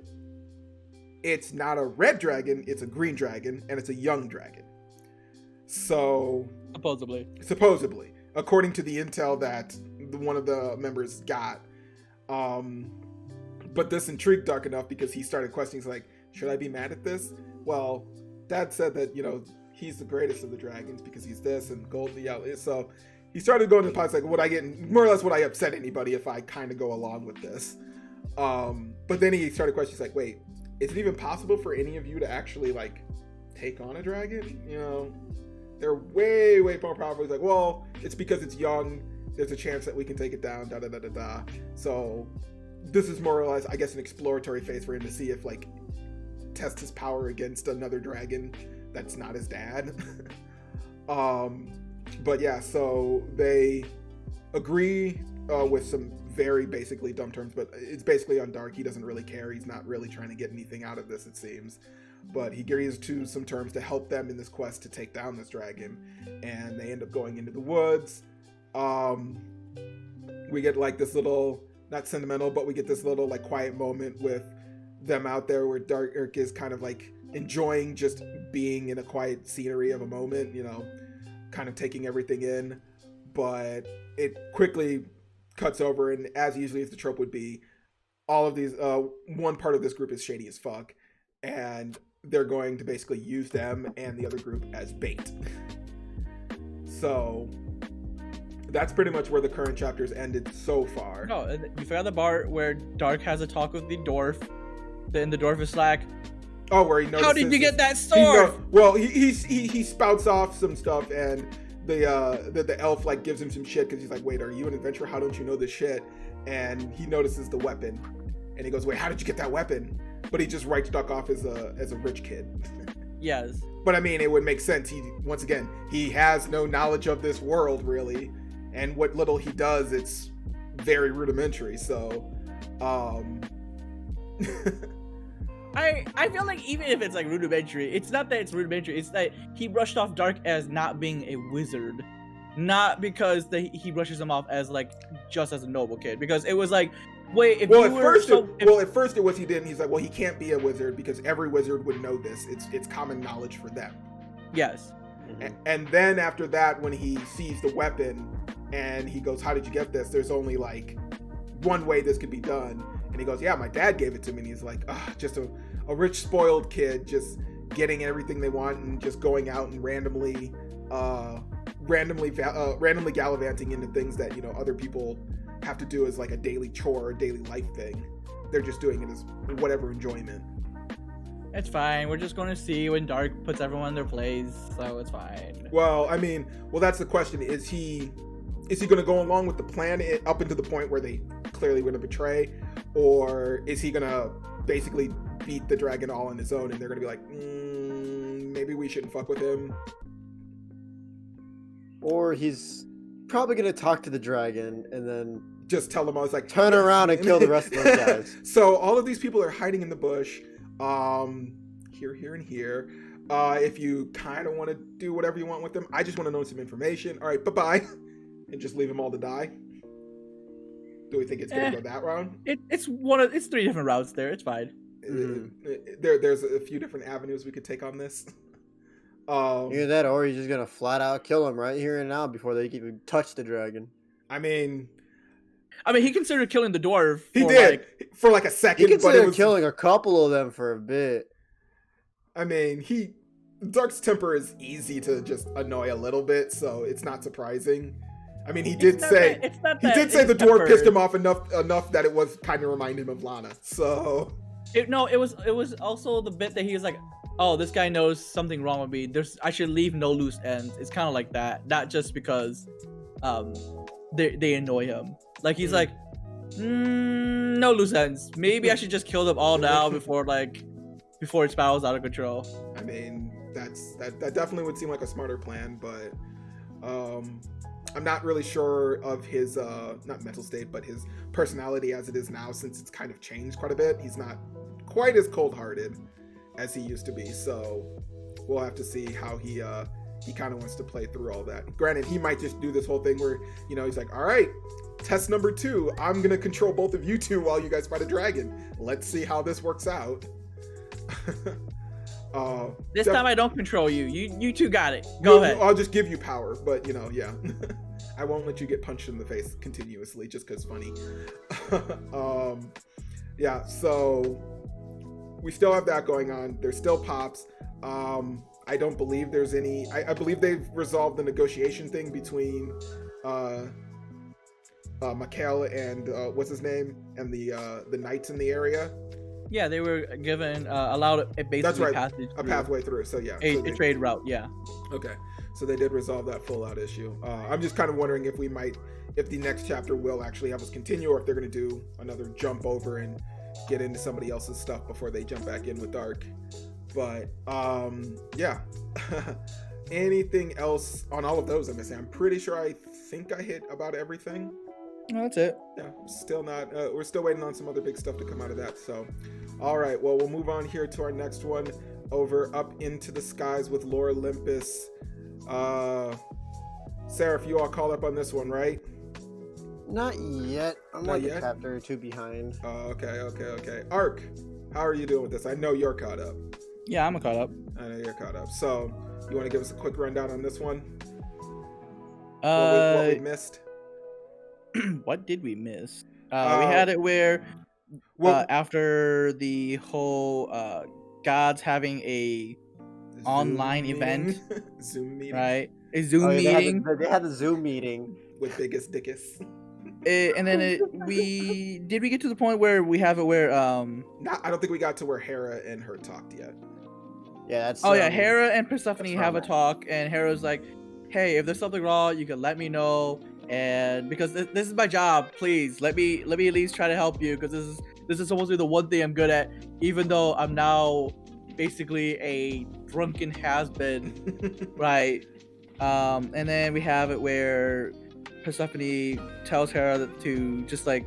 it's not a red dragon, it's a green dragon, and it's a young dragon. So... Supposedly. According to the intel that one of the members got. But this intrigued Dark enough because he started questioning, like, should I be mad at this? Well, Dad said that, he's the greatest of the dragons because he's this and gold. Yeah, so he started going to the pods like, would I upset anybody if I kind of go along with this? But then he started questioning, like, wait, is it even possible for any of you to actually like take on a dragon? They're way more powerful. He's like, well, it's because it's young. There's a chance that we can take it down. So this is more or less, I guess, an exploratory phase for him to see if like test his power against another dragon that's not his dad. But yeah, so they agree with some very basically dumb terms, but it's basically on Dark. He doesn't really care. He's not really trying to get anything out of this, it seems. But he agrees to some terms to help them in this quest to take down this dragon. And they end up going into the woods. We get like this little, not sentimental, but we get this little like quiet moment with them out there where Dark is kind of like enjoying just being in a quiet scenery of a moment, kind of taking everything in. But it quickly cuts over, and as usually as the trope would be, all of these one part of this group is shady as fuck, and they're going to basically use them and the other group as bait. So that's pretty much where the current chapters ended so far. No, you forgot the part where Dark has a talk with the dwarf. Then the dwarf is like, oh, where he notices, how did you get that sword? He spouts off some stuff, and the elf like gives him some shit because he's like, wait, are you an adventurer? How don't you know this shit? And he notices the weapon, and he goes, wait, how did you get that weapon? But he just writes Duck off as a rich kid. Yes. But I mean, it would make sense. He has no knowledge of this world really, and what little he does, it's very rudimentary. So, I feel like even if it's like rudimentary, it's not that it's rudimentary, it's that he brushed off Dark as not being a wizard, not because he brushes him off as like just as a noble kid, because it was like, wait, at first it was he didn't. He's like, well, he can't be a wizard because every wizard would know this. It's common knowledge for them. Yes. And then after that, when he sees the weapon and he goes, how did you get this? There's only like one way this could be done. And he goes, yeah, my dad gave it to me. And he's like, just a rich, spoiled kid, just getting everything they want and just going out and randomly gallivanting into things that, other people have to do as like a daily chore or daily life thing. They're just doing it as whatever enjoyment. It's fine. We're just going to see when Dark puts everyone in their place, so it's fine. Well, I mean, that's the question. Is he going to go along with the plan up into the point where they clearly going to betray, or is he going to basically beat the dragon all on his own and they're going to be like, maybe we shouldn't fuck with him? Or he's probably going to talk to the dragon and then just tell them, I was like, turn around and kill the rest of those guys. So all of these people are hiding in the bush, here and here. If you kind of want to do whatever you want with them, I just want to know some information. All right, bye-bye. And just leave them all to die. Do we think it's going to go that route? It's 3 different routes there. It's fine. There's a few different avenues we could take on this. Either that, or he's just gonna flat out kill him right here and now before they even touch the dragon. I mean, he considered killing the dwarf. He did for like a second. He considered killing a couple of them for a bit. I mean, Dark's temper is easy to just annoy a little bit, so it's not surprising. I mean, he did say the dwarf pissed him off enough that it was kind of remind him of Lana. So it was also the bit that he was like, oh, this guy knows something wrong with me. I should leave no loose ends. It's kind of like that, not just because they annoy him. Like he's like, no loose ends. Maybe I should just kill them all now before it spirals out of control. I mean, that definitely would seem like a smarter plan, but I'm not really sure of his not mental state, but his personality as it is now, since it's kind of changed quite a bit. He's not quite as cold-hearted as he used to be, so we'll have to see how he kind of wants to play through all that. Granted, he might just do this whole thing where, he's like, all right, test number 2, I'm gonna control both of you two while you guys fight a dragon. Let's see how this works out. This time I don't control you. You two got it. Go ahead. I'll just give you power, but yeah. I won't let you get punched in the face continuously just because funny. Yeah, so we still have that going on. There's still pops. I don't believe there's any. I believe they've resolved the negotiation thing between Mikhail and what's his name, and the knights in the area. Yeah, they were given allowed a basically That's right, passage a pathway through. So yeah, a trade route. Yeah. Okay, so they did resolve that full out issue. I'm just kind of wondering if the next chapter will actually have us continue, or if they're going to do another jump over and get into somebody else's stuff before they jump back in with Dark. But yeah. Anything else on all of those I'm missing? I'm pretty sure I think I hit about everything. Well, that's it. Yeah, still not. We're still waiting on some other big stuff to come out of that. So, all right. Well, we'll move on here to our next one, over Up Into the Skies with Lore Olympus. Seraph, you all caught up on this one, right? Not yet. I'm Not like yet? a chapter or 2 behind. Okay. Ark, how are you doing with this? I know you're caught up. Yeah, I'm caught up. I know you're caught up. So, you want to give us a quick rundown on this one? What we missed? What did we miss? We had it where after the whole gods having a online event, Zoom meeting, right? A Zoom meeting. They had the Zoom meeting with Biggest Dickus. And then we get to the point where we have it where I don't think we got to where Hera and her talked yet. Yeah, that's. Oh yeah, Hera and Persephone have a talk, and Hera's like, "Hey, if there's something wrong, you can let me know." And because this is my job, please let me at least try to help you, because this is supposed to be the one thing I'm good at, even though I'm now basically a drunken has-been, right? And then we have it where Persephone tells Hera to just like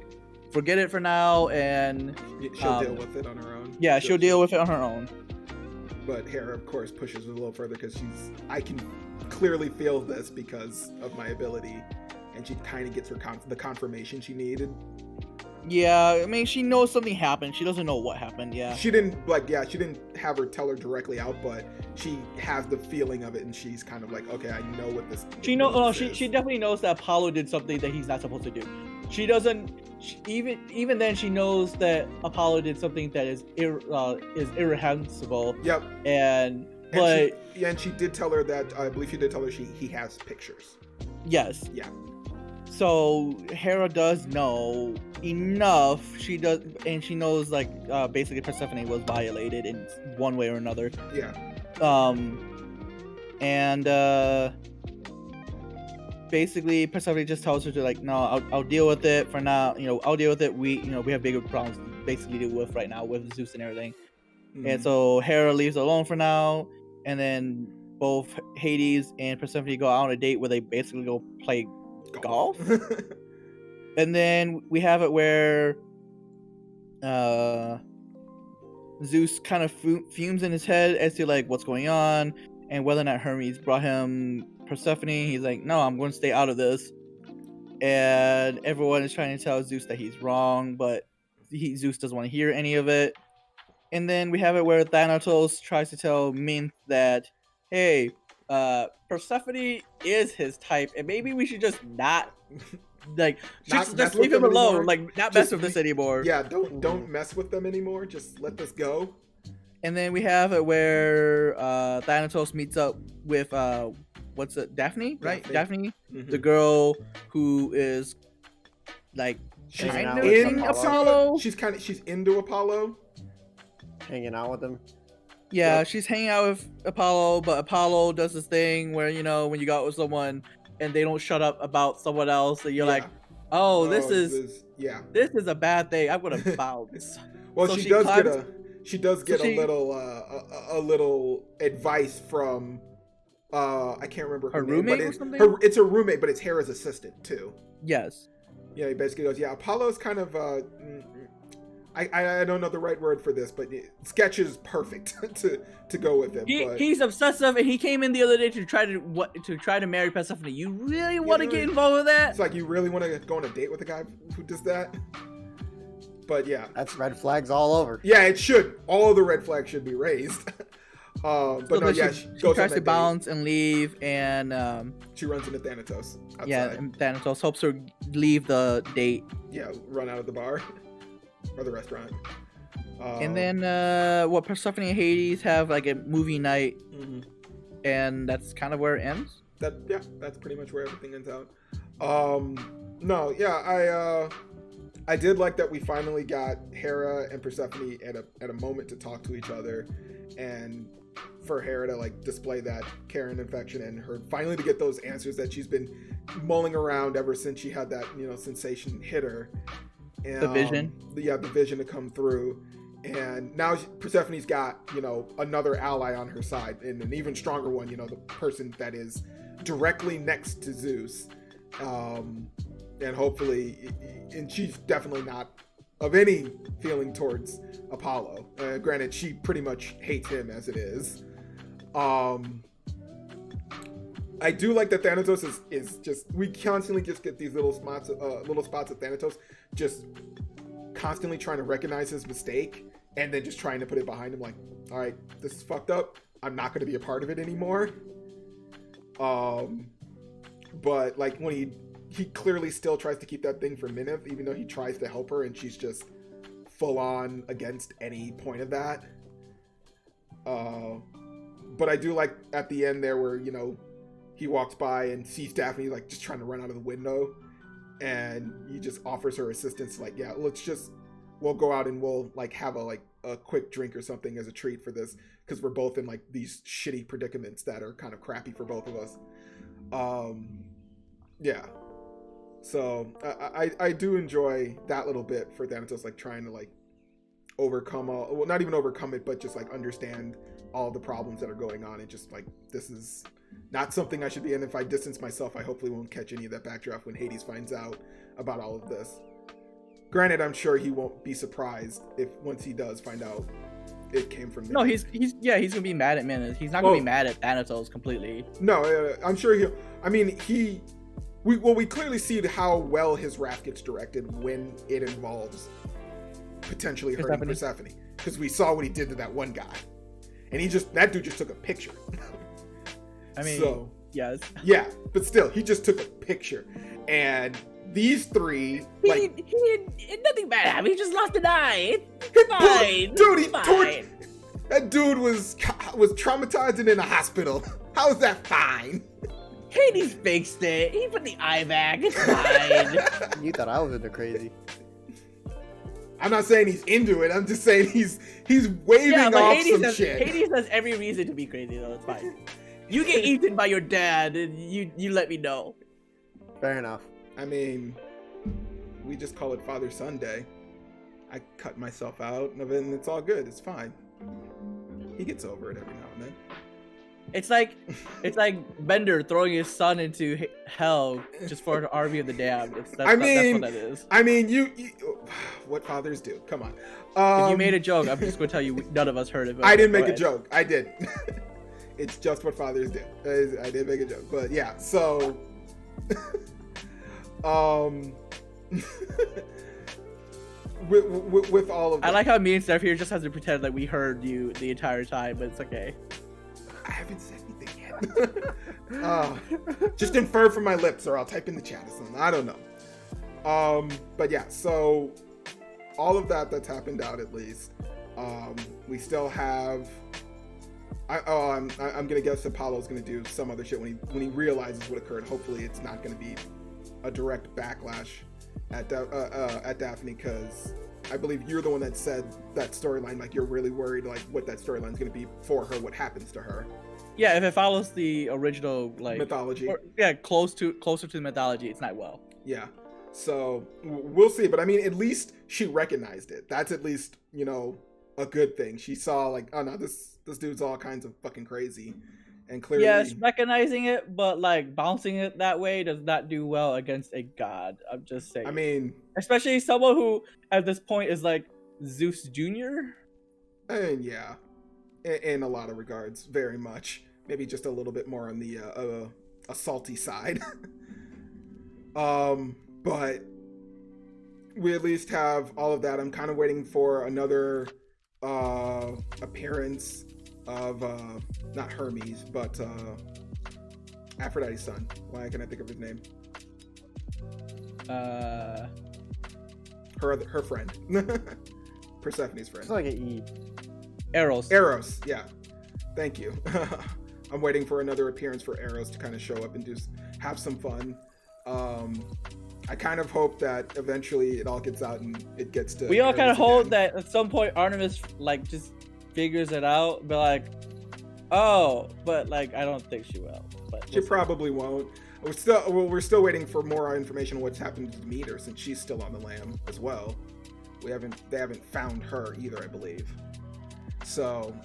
forget it for now, and she'll deal with it on her own. Yeah, she'll deal with it on her own. But Hera, of course, pushes it a little further because I can clearly feel this because of my ability. And she kind of gets her the confirmation she needed. Yeah, I mean, she knows something happened. She doesn't know what happened. Yeah. She didn't have her tell her directly out, but she has the feeling of it, and she's kind of like, okay, I know what this. She definitely knows that Apollo did something that he's not supposed to do. She doesn't. Even then, she knows that Apollo did something that is irreprehensible. Yep. And she did tell her that. I believe she did tell her he has pictures. Yes. Yeah. So Hera does know enough. She does, and she knows like basically Persephone was violated in one way or another. Yeah. And basically Persephone just tells her to like, no, I'll deal with it for now. I'll deal with it. We have bigger problems to basically deal with right now with Zeus and everything. Mm-hmm. And so Hera leaves alone for now, and then both Hades and Persephone go out on a date where they basically go play golf. And then we have it where Zeus kind of fumes in his head as to like what's going on and whether or not Hermes brought him Persephone. He's like, no, I'm going to stay out of this. And everyone is trying to tell Zeus that he's wrong, but Zeus doesn't want to hear any of it. And then we have it where Thanatos tries to tell Mint that, hey, Persephone is his type, and maybe we should just not just leave him alone, anymore. like not mess with this anymore. Yeah, don't mess with them anymore. Just let this go. And then we have it where Thanatos meets up with what's it, Daphne, right? Daphne, Mm-hmm. the girl who is like She's kind of in Apollo. She's into Apollo. Hanging out with him. Yeah, Yep. she's hanging out with Apollo, but Apollo does this thing where, you know, when you go out with someone and they don't shut up about someone else, and you're Yeah. like, oh, this is a bad thing. I'm gonna bounce. Well, So she she does climbs- get a little advice from I can't remember Her name, but roommate or it's something? it's her roommate, but it's Hera's assistant too. Yes. Yeah, he basically goes, yeah, Apollo's kind of I don't know the right word for this, but sketch is perfect to go with him. But He's obsessive, and he came in the other day to try to marry Persephone. You really want to get involved with that? it's like, you really want to go on a date with a guy who does that? But yeah. That's red flags all over. Yeah, it should. All of the red flags should be raised. But So no, then yeah, she goes on tries that to date. bounce and leave, and She runs into Thanatos outside. yeah, and Thanatos helps her leave the date. Yeah, run out of the bar or the restaurant. And then Persephone and Hades have like a movie night, Mhm. and that's kind of where it ends. That's pretty much where everything ends out. No, yeah, I did like that we finally got Hera and Persephone at a moment to talk to each other, and for Hera to like display that Karen infection, and her finally to get those answers that she's been mulling around ever since she had that, you know, sensation hit her. And, The vision. The vision to come through. And now Persephone's got, you know, another ally on her side, and an even stronger one, you know, the person that is directly next to Zeus. And hopefully, and she's definitely not of any feeling towards Apollo. Granted, she pretty much hates him as it is. I do like that Thanatos is just, we constantly just get these little spots of Thanatos just constantly trying to recognize his mistake and then just trying to put it behind him, like, all right, this is fucked up. I'm not going to be a part of it anymore. But like when he clearly still tries to keep that thing for Minith, even though he tries to help her and she's just full on against any point of that. But I do like at the end there where, you know, he walks by and sees Daphne like just trying to run out of the window, and he just offers her assistance, like, yeah, we'll go out and we'll like have a quick drink or something as a treat for this, because we're both in like these shitty predicaments that are kind of crappy for both of us. Yeah. So I do enjoy that little bit for Thanatos, like trying to like overcome not even overcome it, but just like understand all the problems that are going on, and just like, this is not something I should be in. If I distance myself, I hopefully won't catch any of that backdraft when Hades finds out about all of this. Granted, I'm sure he won't be surprised if once he does find out it came from No, Minith. he's gonna be mad at Minith. He's not gonna be mad at Thanatos completely. No, I'm sure he'll. I mean, we clearly see how well his wrath gets directed when it involves potentially hurting Persephone, because we saw what he did to that one guy, and that dude just took a picture. I mean, so yes. Yeah, but still, he just took a picture, and these three, He like, did nothing bad happened. He just lost an eye. It's fine. dude, Fine. that dude was traumatized and in a hospital. How is that fine? Hades fixed it. He put the eye back. It's fine. You thought I was into crazy. I'm not saying he's into it. I'm just saying he's waving off some shit. Hades has every reason to be crazy, though. It's fine. You get eaten by your dad, and you let me know. Fair enough. I mean, we just call it Father-Son Day. I cut myself out, and then it's all good. It's fine. He gets over it every now and then. It's like Bender throwing his son into hell just for an army of the damned. That's what that is. I mean, you what fathers do. Come on. If you made a joke, I'm just gonna tell you none of us heard of it. I didn't make a joke. I did. It's just what fathers do. I did make a joke, but yeah. So, with all of that, I like how me and Steph here just has to pretend like we heard you the entire time, but it's okay. I haven't said anything yet. Just infer from my lips, or I'll type in the chat or something. I don't know. But yeah, so all of that's happened out at least. We still have. I'm gonna guess Apollo's gonna do some other shit when he realizes what occurred. Hopefully, it's not gonna be a direct backlash at Daphne, because I believe you're the one that said that storyline. Like, you're really worried like what that storyline's gonna be for her, what happens to her. Yeah, if it follows the original like mythology, closer to the mythology, it's not well. Yeah, so we'll see. But I mean, at least she recognized it. That's at least, you know, a good thing. She saw like, oh no, this dude's all kinds of fucking crazy, and clearly, yes, recognizing it, but like bouncing it that way does not do well against a god. I'm just saying. I mean, especially someone who at this point is like Zeus Jr. And yeah, in a lot of regards, very much. Maybe just a little bit more on the a salty side. But we at least have all of that. I'm kind of waiting for another appearance of not Hermes, but Aphrodite's son. Why can't I think of his name? Her friend. Persephone's friend. It's like an E. Eros, yeah. Thank you. I'm waiting for another appearance for Eros to kind of show up and just have some fun. I kind of hope that eventually it all gets out and it gets to. We all kind of hope that at some point Artemis like just figures it out, but like, oh, but like I don't think she will. But she probably won't. We're still waiting for more information on what's happened to Demeter, since she's still on the lam as well. They haven't found her either, I believe. So,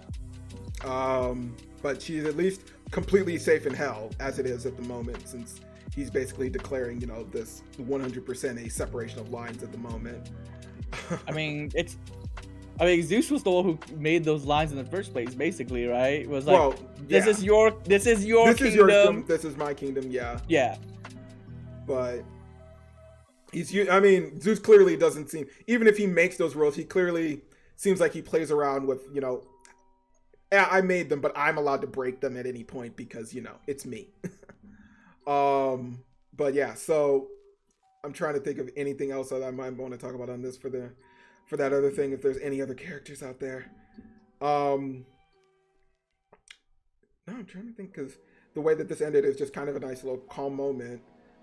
but she's at least completely safe in hell as it is at the moment, since he's basically declaring, you know, this 100% a separation of lines at the moment. I mean, Zeus was the one who made those lines in the first place, basically, right? It was like, well, yeah. This is your kingdom. This is my kingdom, yeah. Yeah. But Zeus clearly doesn't seem, even if he makes those rules, he clearly seems like he plays around with, you know, yeah, I made them, but I'm allowed to break them at any point because, you know, it's me. But yeah, so I'm trying to think of anything else that I might want to talk about on this for that other thing, if there's any other characters out there. No, I'm trying to think, because the way that this ended is just kind of a nice little calm moment.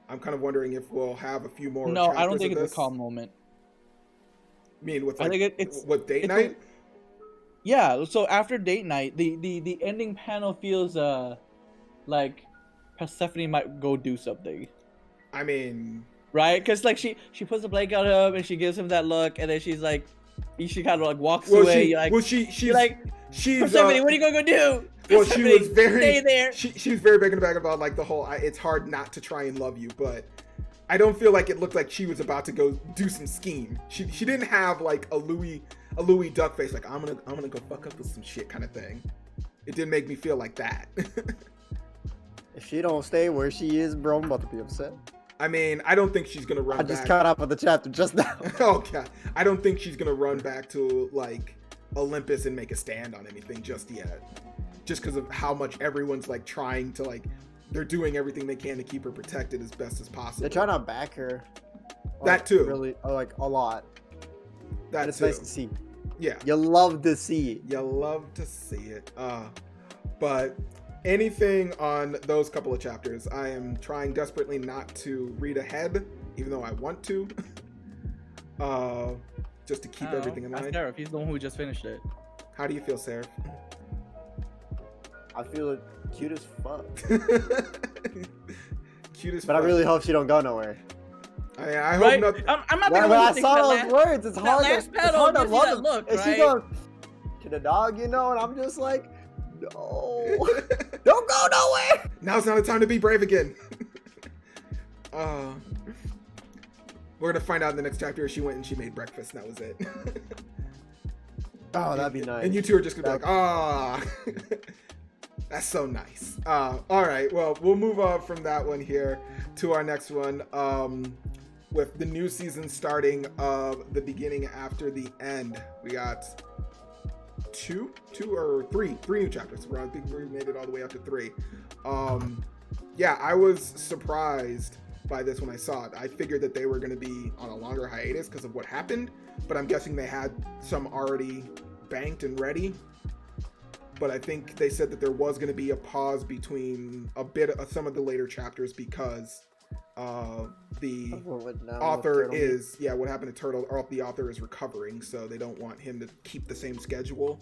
I'm kind of wondering if we'll have a few more. No, I don't think it's a calm moment. I mean, with I think it's date night. Yeah, so after date night, the ending panel feels like Persephone might go do something. I mean, right? Because like she puts the blanket on him and she gives him that look, and then she's like, she kind of like walks away. She's like, Persephone, what are you gonna go do? Well, she was very. Stay there. She was very big in the back about like the whole. It's hard not to try and love you, but I don't feel like it looked like she was about to go do some scheme. She didn't have like a Louis duck face, like I'm gonna go fuck up with some shit kind of thing. It didn't make me feel like that. If she don't stay where she is, bro, I'm about to be upset. I mean, I don't think she's gonna run back. I just caught up with the chapter just now. Oh god, I don't think she's gonna run back to like Olympus and make a stand on anything just yet. Just because of how much everyone's like trying to like, they're doing everything they can to keep her protected as best as possible. They're trying to back her. That too. Really, like a lot. That's nice to see. Yeah. You love to see it. You love to see it. But anything on those couple of chapters, I am trying desperately not to read ahead, even though I want to. Just to keep everything in line. Seraph, he's the one who just finished it. How do you feel, Seraph? I feel cute as fuck. Cute as fuck. But I really hope she don't go nowhere. I hope not. I'm not the one I saw those words. It's hard to love look, and right? she goes to the dog, you know, and I'm just like, no. Don't go nowhere. Now's not the time to be brave again. We're gonna find out in the next chapter. She went and she made breakfast, and that was it. Oh, that'd be nice. And you two are just gonna be like, ah. That's so nice. All right, well, we'll move on from that one here to our next one. With the new season starting the beginning after the end. We got two or three new chapters. I think we made it all the way up to 3. Yeah, I was surprised by this when I saw it. I figured that they were going to be on a longer hiatus because of what happened, but I'm guessing they had some already banked and ready. But I think they said that there was going to be a pause between a bit of some of the later chapters because the author is, what happened to Turtle, or the author is recovering, so they don't want him to keep the same schedule.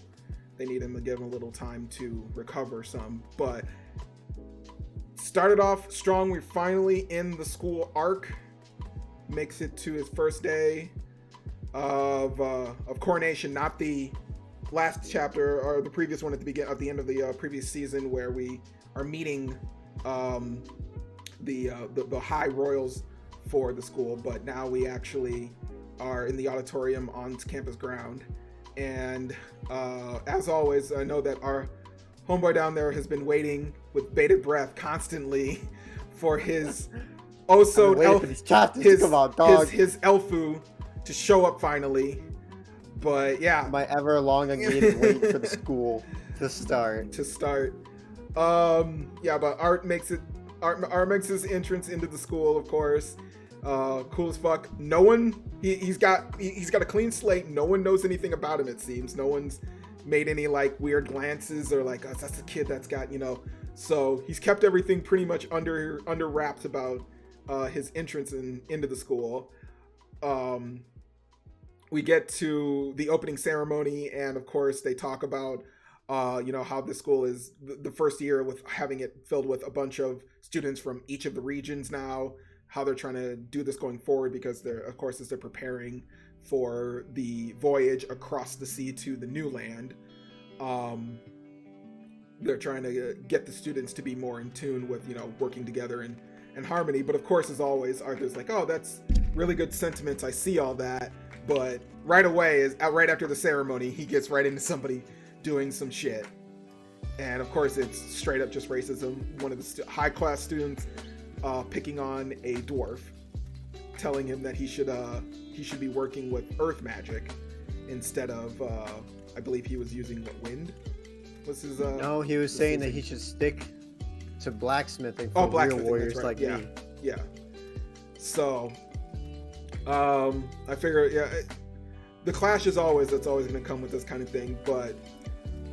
They need him to give him a little time to recover some. But started off strong. We're finally in the school arc. Makes it to his first day of coronation, not the last chapter or the previous one at the end of the previous season where we are meeting the high royals for the school, but now we actually are in the auditorium on campus ground. And as always, I know that our homeboy down there has been waiting with bated breath constantly for his his elfu to show up finally. But yeah, my ever long awaited wait for the school to start. But Art makes his entrance into the school, of course. Cool as fuck. No one, he's got a clean slate. No one knows anything about him, it seems. No one's made any like weird glances or like, oh, that's a kid that's got, so he's kept everything pretty much under wraps about his entrance into the school. We get to the opening ceremony, and of course they talk about how the school is the first year with having it filled with a bunch of students from each of the regions now, how they're trying to do this going forward, because they're preparing for the voyage across the sea to the new land. They're trying to get the students to be more in tune with, working together and harmony. But of course, as always, Arthur's like, oh, that's really good sentiments. I see all that. But right away, right after the ceremony, he gets right into somebody doing some shit. And of course, it's straight up just racism. One of the high-class students picking on a dwarf, telling him that he should be working with earth magic instead of, I believe he was using wind. What's his? No, he was saying that he should stick to blacksmithing for real warriors like me. Yeah. So, I figure, the clash is always going to come with this kind of thing. But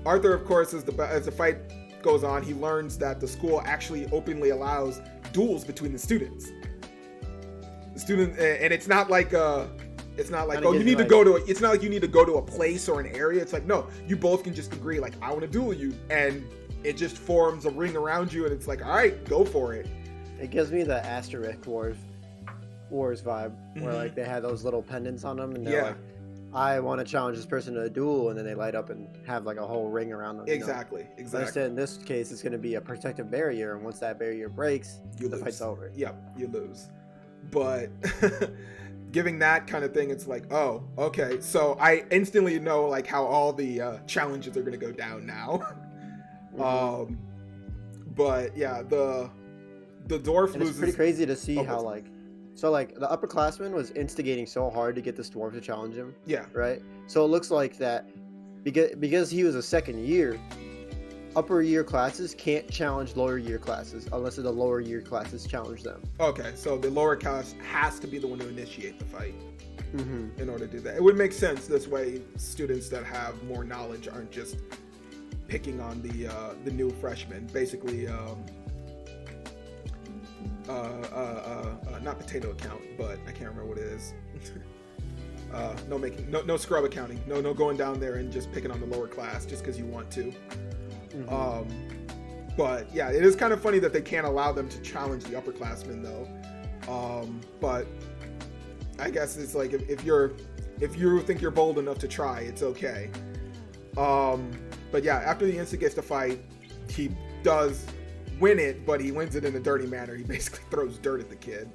Arthur, of course, as the fight goes on, he learns that the school actually openly allows duels between the students. And it's not like it's not like you need to go to. It's not like you need to go to a place or an area. It's like, no, you both can just agree, like, I want to duel you, and it just forms a ring around you, and it's like, all right, go for it. It gives me the Asterisk Wars vibe, where like they had those little pendants on them, and they're like, I want to challenge this person to a duel, and then they light up and have like a whole ring around them. Exactly. But instead, in this case, it's going to be a protective barrier, and once that barrier breaks, the fight's over. Yep, you lose. But giving that kind of thing, it's like, oh, okay. So I instantly know like how all the challenges are going to go down now. But yeah, the dwarf loses. It's pretty crazy to see how like. So, like, the upperclassman was instigating so hard to get this dwarf to challenge him. Yeah. Right? So, it looks like that because he was a second year, upper year classes can't challenge lower year classes unless the lower year classes challenge them. Okay, so the lower class has to be the one to initiate the fight in order to do that. It would make sense. This way, students that have more knowledge aren't just picking on the new freshmen. Basically, not potato account, but I can't remember what it is. No scrub accounting. No going down there and just picking on the lower class just because you want to. But yeah, it is kind of funny that they can't allow them to challenge the upperclassmen though. But I guess it's like if you think you're bold enough to try, it's okay. But yeah, after the instant gets the fight, he does win it, but he wins it in a dirty manner. He basically throws dirt at the kid.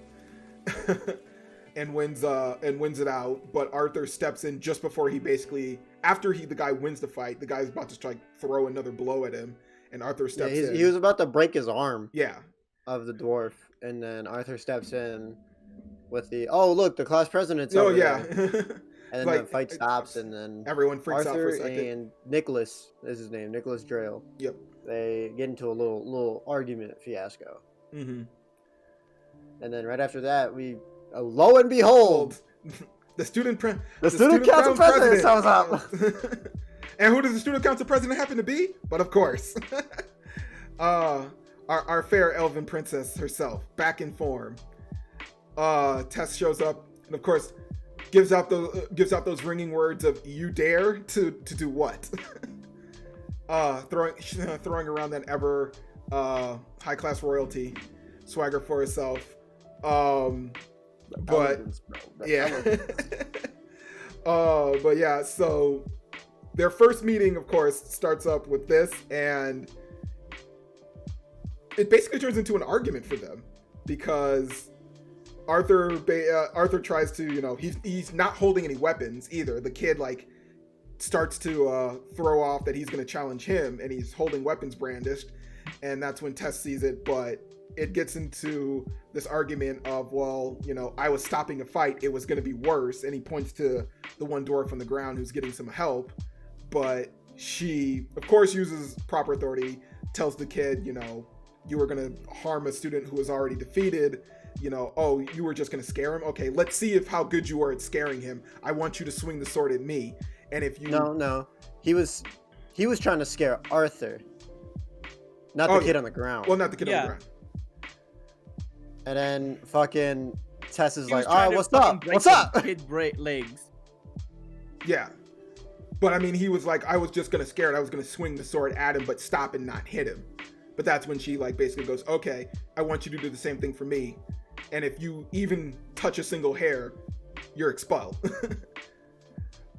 and wins it out, but Arthur steps in just before he basically, after the guy wins the fight, the guy's about to try to throw another blow at him, and Arthur steps in. He was about to break his arm. Yeah. Of the dwarf, and then Arthur steps in with the look, the class president's oh over yeah. there. And then the fight stops, and then everyone freaks Arthur out for a second. and Nicholas is his name, Nicholas Drayle. Yep. They get into a little argument fiasco. Mm-hmm. And then right after that, lo and behold, the student council president shows up. And who does the student council president happen to be? But of course, our fair elven princess herself, back in form. Tess shows up, and of course, gives out those ringing words of "You dare to do what?" Throwing around that ever high class royalty swagger for herself. But yeah. But yeah, so their first meeting, of course, starts up with this, and it basically turns into an argument for them because Arthur tries to, he's not holding any weapons either. The kid starts to throw off that he's going to challenge him, and he's holding weapons brandished, and that's when Tess sees it. But it gets into this argument of, well, I was stopping a fight, it was going to be worse, and he points to the one dwarf on the ground who's getting some help, but she, of course, uses proper authority, tells the kid, you were going to harm a student who was already defeated, oh, you were just going to scare him? Okay, let's see how good you are at scaring him. I want you to swing the sword at me. And if you... No. He was trying to scare Arthur. Not the kid on the ground. Well, not the kid on the ground. And then fucking Tess is like, all right, what's up? What's up? Kid break legs. Yeah. But I mean, he was like, I was just going to scare it. I was going to swing the sword at him, but stop and not hit him. But that's when she basically goes, okay, I want you to do the same thing for me. And if you even touch a single hair, you're expelled.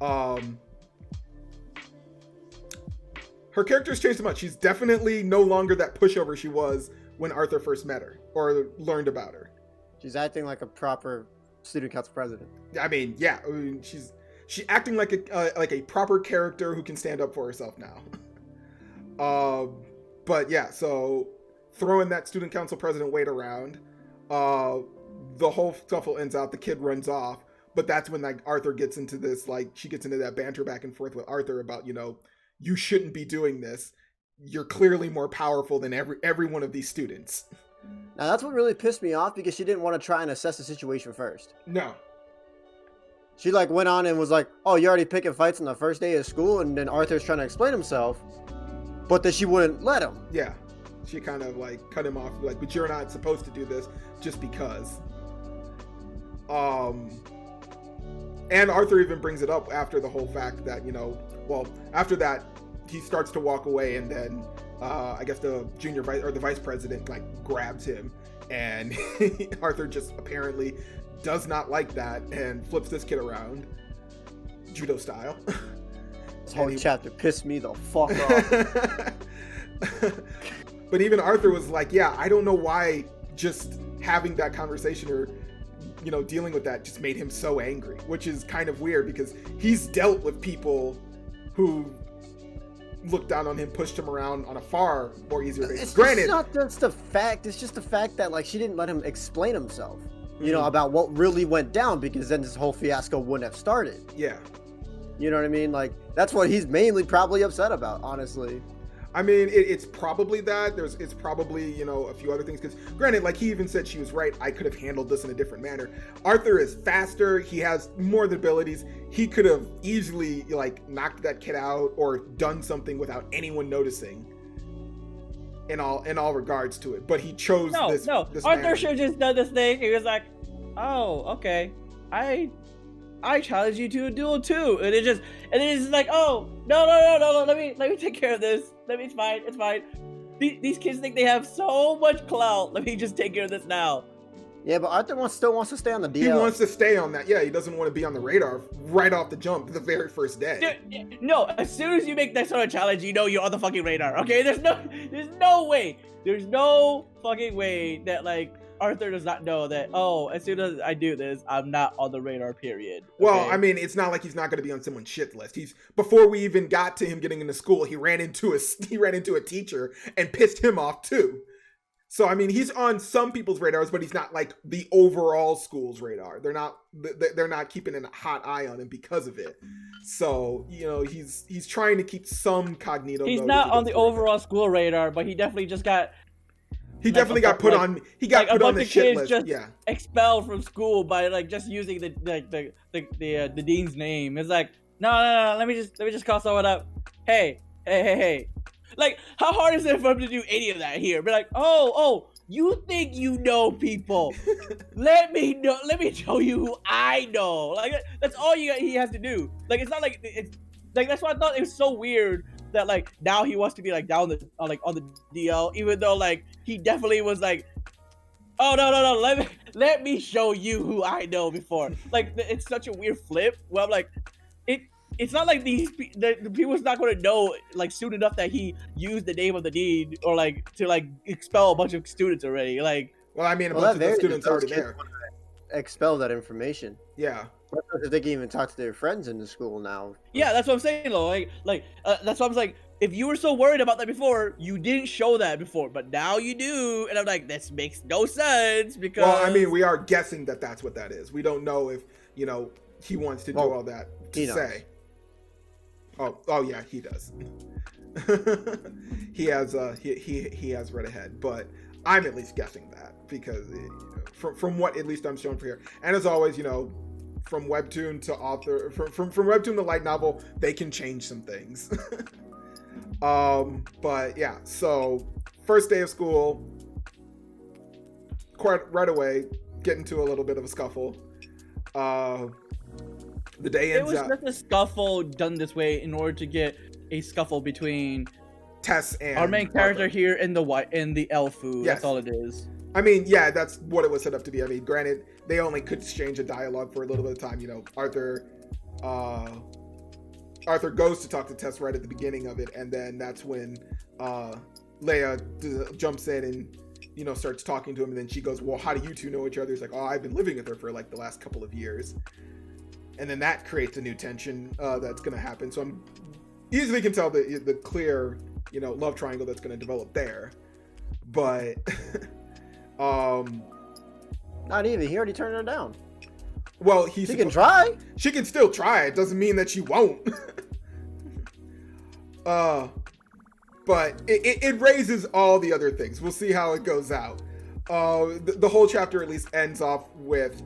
Her character's changed so much. She's definitely no longer that pushover she was when Arthur first met her or learned about her. She's acting like a proper student council president. I mean, yeah. She's acting like a proper character who can stand up for herself now. But yeah, so throwing that student council president weight around, the whole scuffle ends out. The kid runs off, but that's when Arthur gets into this, she gets into that banter back and forth with Arthur about, you shouldn't be doing this. You're clearly more powerful than every one of these students. Now that's what really pissed me off, because she didn't want to try and assess the situation first. No. She went on and was like, oh, you're already picking fights on the first day of school, and then Arthur's trying to explain himself, but then she wouldn't let him. Yeah. She kind of cut him off, but you're not supposed to do this just because. And Arthur even brings it up after the whole fact that, after that, he starts to walk away, and then I guess the vice president grabs him, and Arthur just apparently does not like that and flips this kid around, judo style. This whole chapter pissed me the fuck off. But even Arthur was like, yeah, I don't know why just having that conversation or dealing with that just made him so angry, which is kind of weird because he's dealt with people who looked down on him, pushed him around on a far more easier basis. Granted, it's not just the fact, it's just the fact that she didn't let him explain himself, about what really went down, because then this whole fiasco wouldn't have started. Yeah. You know what I mean? That's what he's mainly probably upset about, honestly. I mean, it's probably that. It's probably, a few other things. Because, granted, he even said she was right. I could have handled this in a different manner. Arthur is faster. He has more of the abilities. He could have easily, knocked that kid out or done something without anyone noticing. In all regards to it. But he chose this. No, Arthur should have just done this thing. He was like, oh, okay. I challenge you to a duel too, and it's just like, oh no, let me take care of this. It's fine. These kids think they have so much clout. Let me just take care of this now. Yeah, but Arthur still wants to stay on the DL. He wants to stay on that. Yeah, he doesn't want to be on the radar right off the jump the very first day. Dude, no, as soon as you make that sort of challenge, you know you're on the fucking radar. Okay, there's no fucking way that like Arthur does not know that. Oh, as soon as I do this, I'm not on the radar. Period. Okay? Well, I mean, it's not like he's not going to be on someone's shit list. Before we even got to him getting into school, he ran into a teacher and pissed him off too. So, I mean, he's on some people's radars, but he's not like the overall school's radar. They're not keeping a hot eye on him because of it. So, you know, he's trying to keep some cognito. He's not on the overall school radar, but he definitely just got. He definitely got put on. He got put on the shit list. Just yeah, expelled from school by like just using the dean's name. It's like no. Let me just call someone up. Hey. Like, how hard is it for him to do any of that here? Be like, oh, you think you know people? Let me show you who I know. Like, that's all he has to do. Like, it's not like it's like that's why I thought it was so weird that like now he wants to be like down the like on the DL, even though like he definitely was like, oh no, let me show you who I know before. Like, it's such a weird flip. Where I'm like, It's not like the people's not going to know like soon enough that he used the name of the dean or like to like expel a bunch of students already. Like, well, I mean, a bunch of the students are already there. Expel that information. Yeah. They can even talk to their friends in the school now. Yeah, that's what I'm saying. Though. Like that's what I'm like. If you were so worried about that before, you didn't show that before, but now you do. And I'm like, this makes no sense because. Well, I mean, we are guessing that that's what that is. We don't know if he wants to do all that to say. Oh yeah, he does. he has read ahead, but I'm at least guessing that because from what at least I'm shown for here. And as always, from webtoon to author, from webtoon to light novel, they can change some things. But yeah, so first day of school, quite right away, get into a little bit of a scuffle. The day ends up. It was just a scuffle done this way in order to get a scuffle between Tess and our main character here in the Elfu. Yes. That's all it is. I mean, yeah, that's what it was set up to be. I mean, granted, they only could exchange a dialogue for a little bit of time. Arthur goes to talk to Tess right at the beginning of it, and then that's when Leia jumps in and starts talking to him, and then she goes, "Well, how do you two know each other?" He's like, "Oh, I've been living with her for like the last couple of years." And then that creates a new tension that's going to happen. So I'm easily can tell the clear, love triangle that's going to develop there. But not even. He already turned her down. Well, she can try. She can still try. It doesn't mean that she won't. But it raises all the other things. We'll see how it goes out. The whole chapter at least ends off with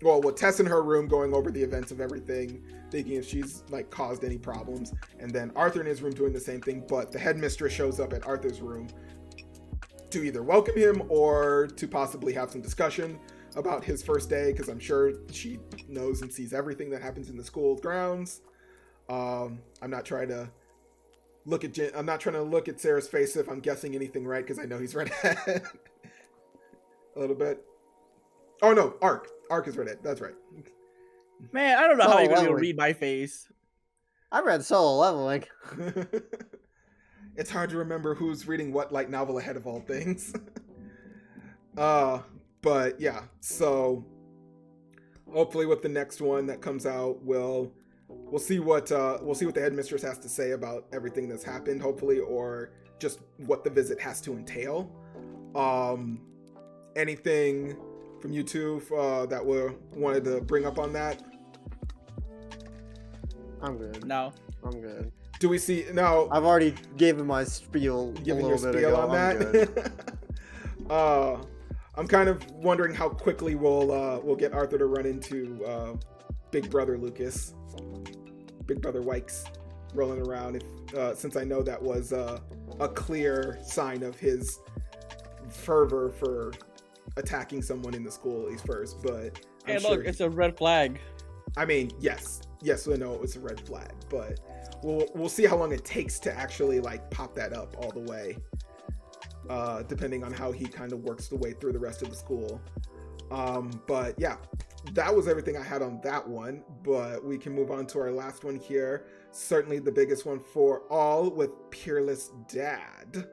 with Tess in her room going over the events of everything, thinking if she's like caused any problems, and then Arthur in his room doing the same thing, but the headmistress shows up at Arthur's room to either welcome him or to possibly have some discussion about his first day, because I'm sure she knows and sees everything that happens in the school grounds. I'm not trying to look at Sarah's face if I'm guessing anything right, because I know he's read ahead a little bit. Oh no, Ark is read it. That's right. Man, I don't know how you're gonna read my face. I read Solo Leveling. It's hard to remember who's reading what light novel ahead of all things. But yeah, so hopefully with the next one that comes out, we'll see what the headmistress has to say about everything that's happened, hopefully, or just what the visit has to entail. Anything from you two that we wanted to bring up on that? I'm good. No, I'm good. Do we see now? I've already given my spiel. Given your spiel on that. I'm kind of wondering how quickly we'll get Arthur to run into Big Brother Lucas, Big Brother Wykes, rolling around. Since I know that was a clear sign of his fervor for attacking someone in the school at least first, but hey, look, it's a red flag. I mean, yes, we know it's a red flag, but we'll see how long it takes to actually like pop that up all the way. depending on how he kind of works the way through the rest of the school. But yeah, that was everything I had on that one. But we can move on to our last one here. Certainly the biggest one for all, with Peerless Dad.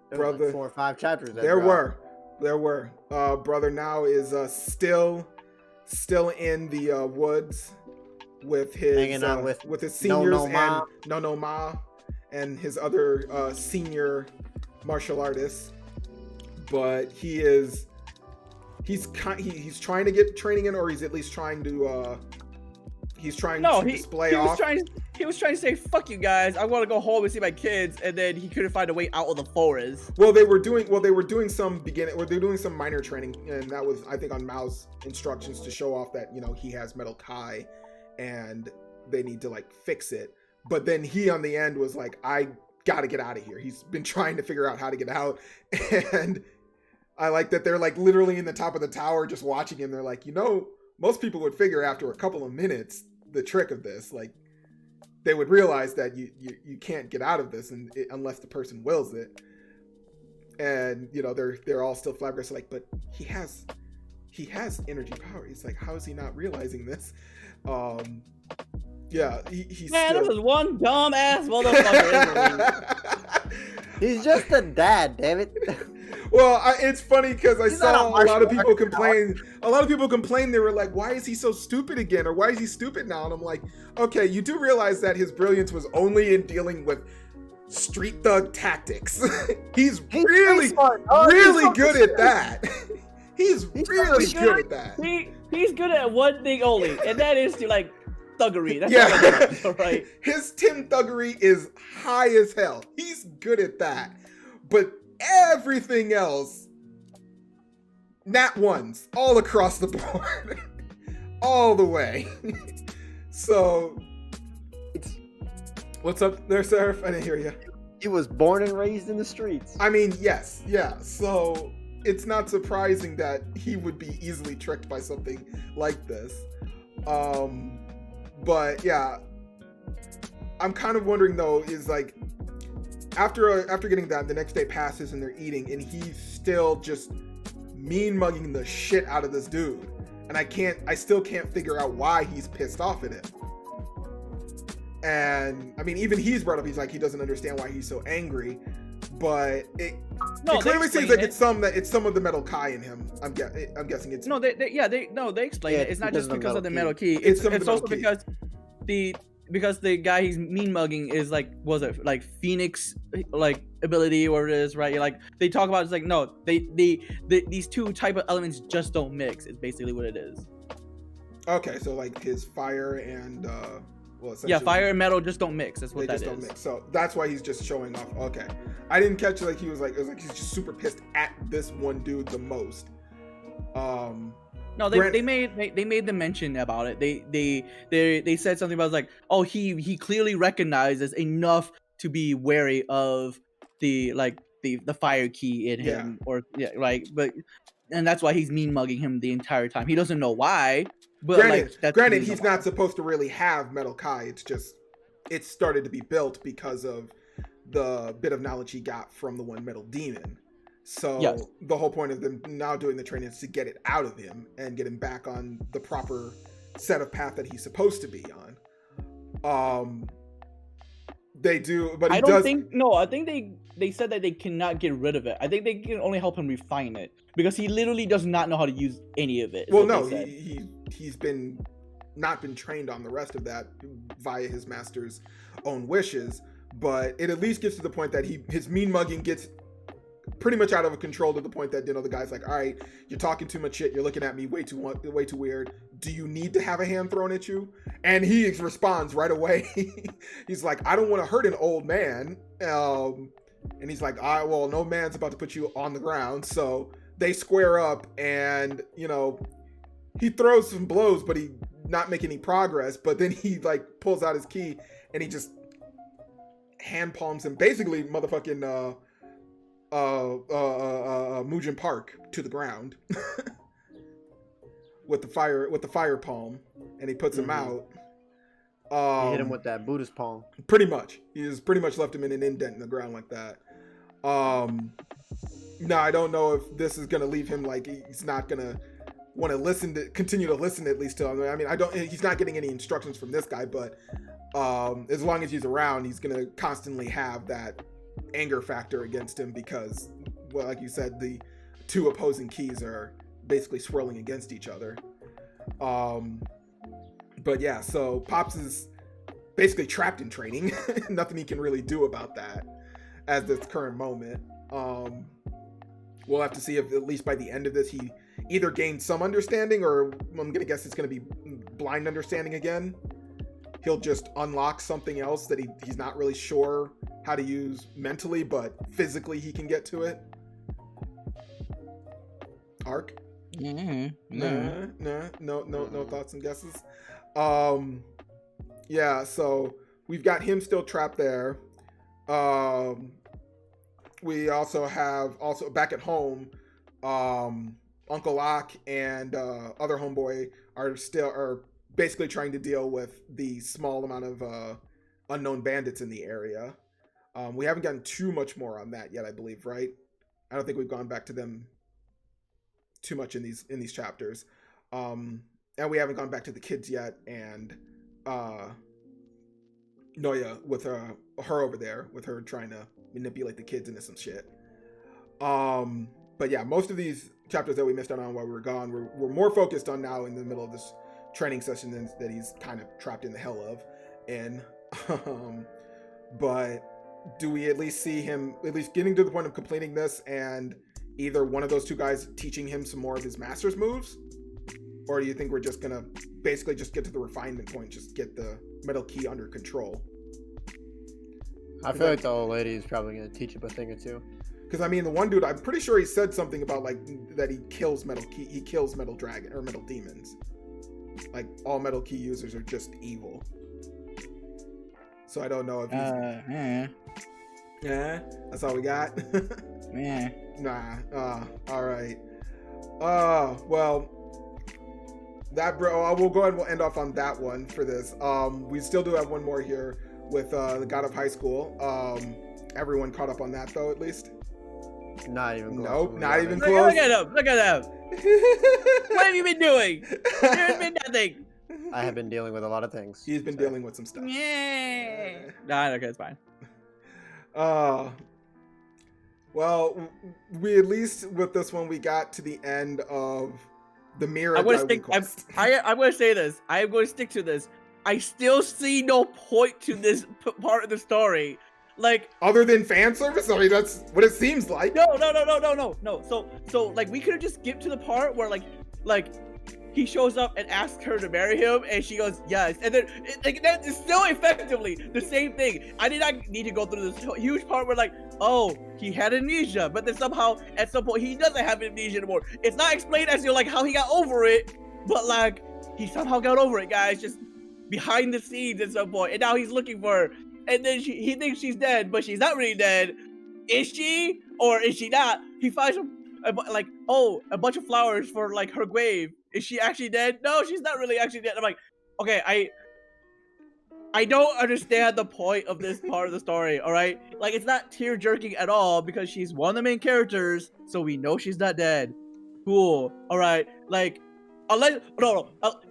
Brother, like 4 or 5 chapters. There were. Brother now is still in the woods with his hanging out with his seniors Ma. and No Ma and his other senior martial artists. But he's trying to get training in, or he's at least trying to display off. He was trying to say, "Fuck you guys! I want to go home and see my kids," and then he couldn't find a way out of the forest. They were doing some minor training, and that was, I think, on Mao's instructions to show off that, he has Metal Kai, and they need to like fix it. But then he on the end was like, "I gotta get out of here." He's been trying to figure out how to get out, and I like that they're like literally in the top of the tower just watching him. They're like, most people would figure after a couple of minutes the trick of this, like. They would realize that you can't get out of this unless the person wills it. And they're all still flabbergasted, like, but he has energy power. He's like, how is he not realizing this? Yeah, he's man, still... this is one dumb ass motherfucker. He's just a dad, damn it. Well, it's funny because I saw a lot of people complain. Power. A lot of people complain. They were like, "Why is he so stupid again?" Or "Why is he stupid now?" And I'm like, "Okay, you do realize that his brilliance was only in dealing with street thug tactics. he's really good at that. he's really good at that. He's good at one thing only, and that is to like thuggery. That's all right. His Tim thuggery is high as hell. He's good at that, but everything else, nat ones all across the board, all the way. So, what's up there, Seraph? I didn't hear you. He was born and raised in the streets. I mean, yes, yeah. So it's not surprising that he would be easily tricked by something like this. But yeah, I'm kind of wondering though, is like, after getting that, the next day passes and they're eating, and he's still just mean mugging the shit out of this dude, and I still can't figure out why he's pissed off at it. And I mean, even he's brought up, he's like, he doesn't understand why he's so angry, but it clearly seems like it's some of the Metal Kai in him. I'm guessing it's they explain it. It's not just because of the Metal Ki. It's also because the guy he's mean mugging is like, was it like Phoenix like ability or it is, right? Like they talk about, it's like, no, these two type of elements just don't mix. It's basically what it is. Okay, so like his fire and fire and metal just don't mix. That's what that is. They just don't mix. So that's why he's just showing off. Okay, I didn't catch like it was like he's just super pissed at this one dude the most. No, they made the mention about it. They said something about, like, oh, he clearly recognizes enough to be wary of the fire key in him, and that's why he's mean mugging him the entire time. He doesn't know why, but granted, he's not supposed to really have Metal Kai. It's just it started to be built because of the bit of knowledge he got from the one Metal Demon. So yes. The whole point of them now doing the training is to get it out of him and get him back on the proper set of path that he's supposed to be on. They do, but I think they said that they cannot get rid of it. I think they can only help him refine it, because he literally does not know how to use any of it. Well, no, he's not been trained on the rest of that via his master's own wishes, but it at least gets to the point that his mean mugging gets pretty much out of control, to the point that, the guy's like, all right, you're talking too much shit, you're looking at me way too weird, do you need to have a hand thrown at you? And he responds right away. He's like, I don't want to hurt an old man. And he's like, all right, well, no man's about to put you on the ground. So they square up, and he throws some blows, but he not make any progress. But then he like pulls out his key and he just hand palms him, basically motherfucking Mookhyang Park to the ground with the fire palm, and he puts him out. He hit him with that Buddhist palm. Pretty much, he just pretty much left him in an indent in the ground like that. No, I don't know if this is gonna leave him like he's not gonna want to continue to listen at least to him. I mean, he's not getting any instructions from this guy, but as long as he's around, he's gonna constantly have that anger factor against him because, well, like you said, the two opposing keys are basically swirling against each other. But yeah, so Pops is basically trapped in training. Nothing he can really do about that at this current moment. We'll have to see if at least by the end of this he either gains some understanding, or I'm gonna guess it's gonna be blind understanding again. He'll just unlock something else that he's not really sure how to use mentally, but physically he can get to it. Ark? No thoughts and guesses. Yeah, so we've got him still trapped there. We also have back at home, Uncle Ock and other homeboy are basically trying to deal with the small amount of unknown bandits in the area. We haven't gotten too much more on that yet, I believe, right? I don't think we've gone back to them too much in these chapters. And we haven't gone back to the kids yet, and Noya with her over there, with her trying to manipulate the kids into some shit. But yeah, most of these chapters that we missed out on while we were gone, we're more focused on now in the middle of this training session that he's kind of trapped in the hell of. And but do we at least see him at least getting to the point of completing this and either one of those two guys teaching him some more of his master's moves? Or do you think we're just gonna basically just get to the refinement point, just get the metal key under control? I feel like the old lady is probably gonna teach him a thing or two. Because I mean, the one dude, I'm pretty sure he said something about like that he kills metal dragon or metal demons. Like all metal key users are just evil. So I don't know if he's yeah, that's all we got. Yeah. Nah. All right. Well, that we'll go ahead and we'll end off on that one for this. We still do have one more here with the God of High School. Everyone caught up on that though, at least. Not even close. Nope, not even close. Look at him. What have you been doing? There's been nothing. I have been dealing with a lot of things. He's been dealing with some stuff. Yeah. Nah, okay, it's fine. Well, we at least with this one we got to the end of the mirror. I'm going to say this. I am going to stick to this. I still see no point to this part of the story. Like, other than fan service? I mean, that's what it seems like. No. So like we could have just skipped to the part where like he shows up and asks her to marry him, and she goes yes, and then that is still effectively the same thing. I did not need to go through this huge part where like, oh, he had amnesia, but then somehow at some point he doesn't have amnesia anymore. It's not explained as like how he got over it, but like he somehow got over it, guys, just behind the scenes at some point, and now he's looking for her, and then he thinks she's dead, but she's not really dead. Is she, or is she not? He finds a bunch of flowers for like her grave. Is she actually dead? No, she's not really actually dead. I'm like, okay, I don't understand the point of this part of the story, all right? Like, it's not tear-jerking at all because she's one of the main characters, so we know she's not dead. Cool, all right? Like,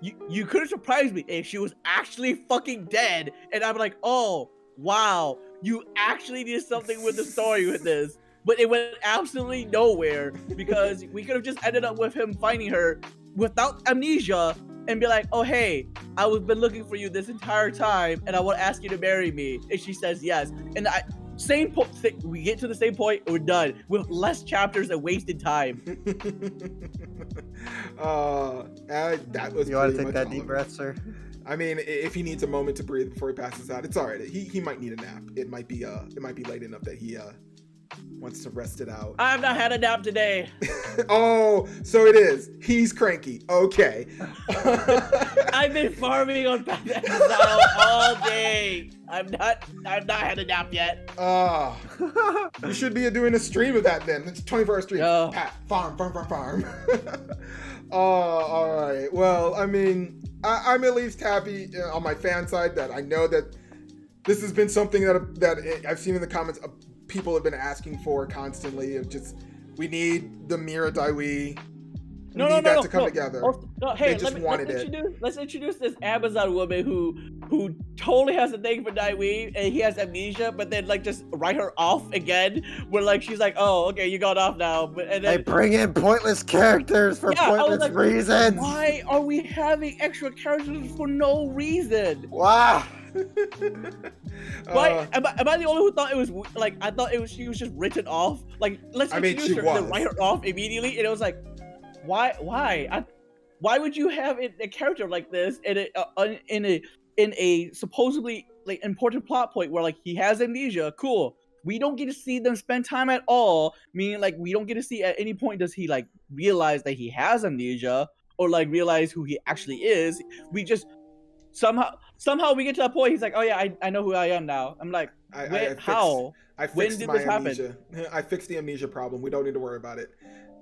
you could have surprised me if she was actually fucking dead, and I'm like, oh, wow, you actually did something with the story with this. But it went absolutely nowhere because we could have just ended up with him finding her without amnesia and be like, oh, hey, I've been looking for you this entire time and I want to ask you to marry me. And she says yes. And we get to the same point, we're done with less chapters and wasted time. That was. You want to take that deep breath, sir? I mean, if he needs a moment to breathe before he passes out, it's all right. He might need a nap. It might be late enough that he wants to rest it out. I've not had a nap today. Oh, so it is. He's cranky. Okay. I've been farming on Pathfinder all day. I've not had a nap yet. You should be doing a stream of that then. It's a 24-hour stream. No. Pat, farm. All right. Well, I mean, I'm at least happy on my fan side that I know that this has been something that I've seen in the comments people have been asking for constantly. Of just, we need the Mira Daiwi. We need that to come together. Hey, they just wanted it. Let's introduce this Amazon woman who totally has a thing for Daiwi and he has amnesia, but then like just write her off again. Where like she's like, oh, okay, you got off now. And then they bring in pointless characters for pointless reasons. Why are we having extra characters for no reason? Wow. Why am I the only who thought it was like I thought it was she was just written off? Like let's introduce her and then write her off immediately, and it was like. Why would you have a character like this in a supposedly like important plot point where like he has amnesia? Cool. We don't get to see them spend time at all. Meaning like we don't get to see at any point does he like realize that he has amnesia or like realize who he actually is. We just somehow we get to that point. He's like, oh yeah, I know who I am now. I'm like, how? When did this happen? I fixed the amnesia problem. We don't need to worry about it.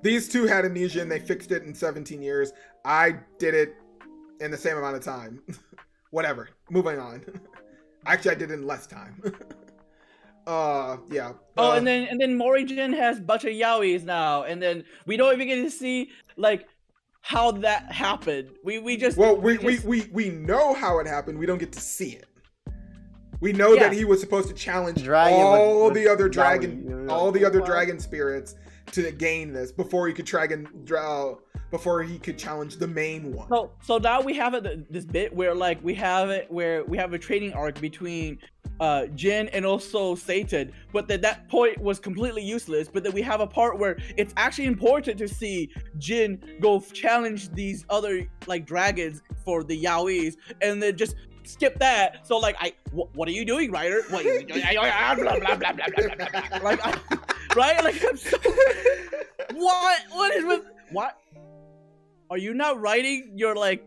These two had amnesia and they fixed it in 17 years. I did it in the same amount of time. Whatever. Moving on. Actually, I did it in less time. Yeah. And then Morijin has a bunch of yaois now, and then we don't even get to see like how that happened. We know how it happened. We don't get to see it. We know that he was supposed to challenge all the other dragon spirits to gain this before he could challenge the main one. So now we have this bit where like we have a training arc between Jin and also Satan, but that point was completely useless. But then we have a part where it's actually important to see Jin go challenge these other like dragons for the yaois, and then just skip that. So like what are you doing, writer? What blah, blah, blah, blah, blah, like right? Like I'm so what is with what? Are you not writing your like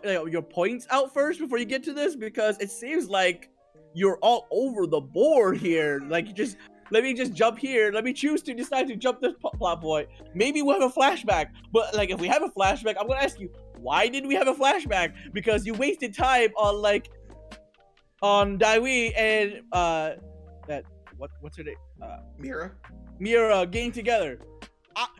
your points out first before you get to this? Because it seems like you're all over the board here. Like just let me just jump here. Let me choose to decide to jump this plot point. Maybe we'll have a flashback. But like if we have a flashback, I'm gonna ask you, why did we have a flashback? Because you wasted time on Daiwi and what's her name? Mira getting together.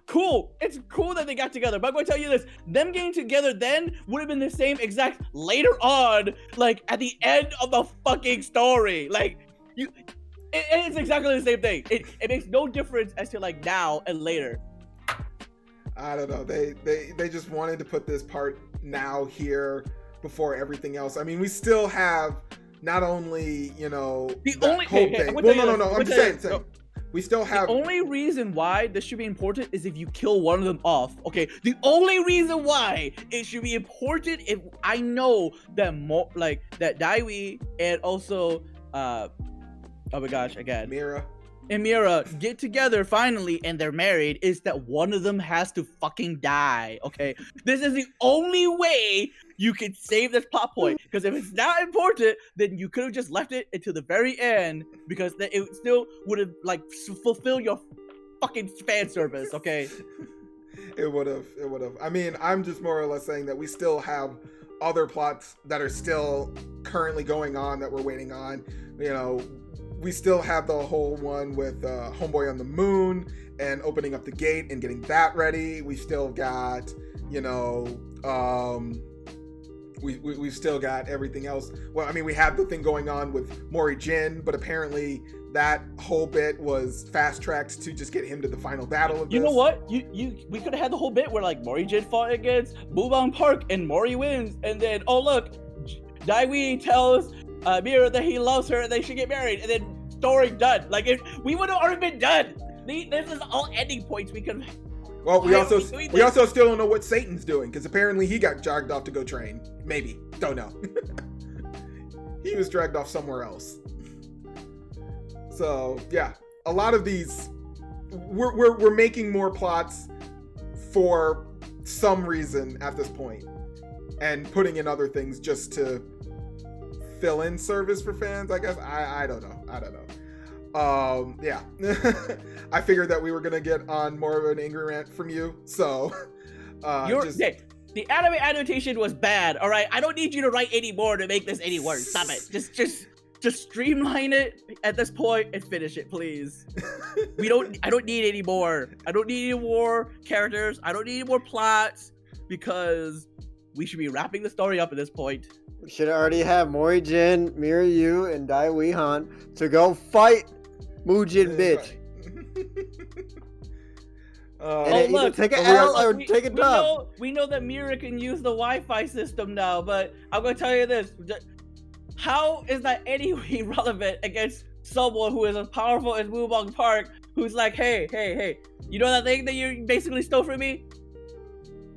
Cool. It's cool that they got together, but I'm going to tell you this. Them getting together then would have been the same exact later on, like at the end of the fucking story. Like it's exactly the same thing. It makes no difference as to like now and later. I don't know. They just wanted to put this part now here before everything else. I mean, we still have not only, the only whole thing. Well, no. I'm just saying. We still have. The only reason why this should be important is if you kill one of them off. Okay, the only reason why it should be important if I know that that Daiwi and also oh my gosh, again, Mira get together finally and they're married is that one of them has to fucking die. Okay, this is the only way you can save this plot point, because if it's not important, then you could have just left it until the very end, because then it still would have like fulfilled your fucking fan service. Okay, it would have. I mean, I'm just more or less saying that we still have other plots that are still currently going on that we're waiting on. We still have the whole one with Homeboy on the Moon and opening up the gate and getting that ready. We still got, we've still got everything else. Well, I mean, we have the thing going on with Morijin, but apparently that whole bit was fast-tracked to just get him to the final battle of this. You know what? We could have had the whole bit where like Morijin fought against Bubang Park and Mori wins, and then oh look, Daiwi tells Mira that he loves her and they should get married, and then story done. Like we would have already been done. This is all ending points we could. Well, we also still don't know what Satan's doing, because apparently he got dragged off to go train. Maybe, don't know. He was dragged off somewhere else. So yeah, a lot of these we're making more plots for some reason at this point, and putting in other things just to fill in service for fans, I guess. I don't know. Yeah. I figured that we were gonna get on more of an angry rant from you, so the anime adaptation was bad. All right, I don't need you to write any more to make this any worse. Stop it. Just Just streamline it at this point and finish it, please. I don't need any more. I don't need any more characters. I don't need any more plots because we should be wrapping the story up at this point. We should already have Mori-Jin, Mirai, and Dai Wi-Han to go fight Muujin, bitch. And look, take an L or take a dub. We know that Mira can use the Wi-Fi system now, but I'm going to tell you this. How is that anyway relevant against someone who is as powerful as Wubong Park, who's like, hey, you know that thing that you basically stole from me?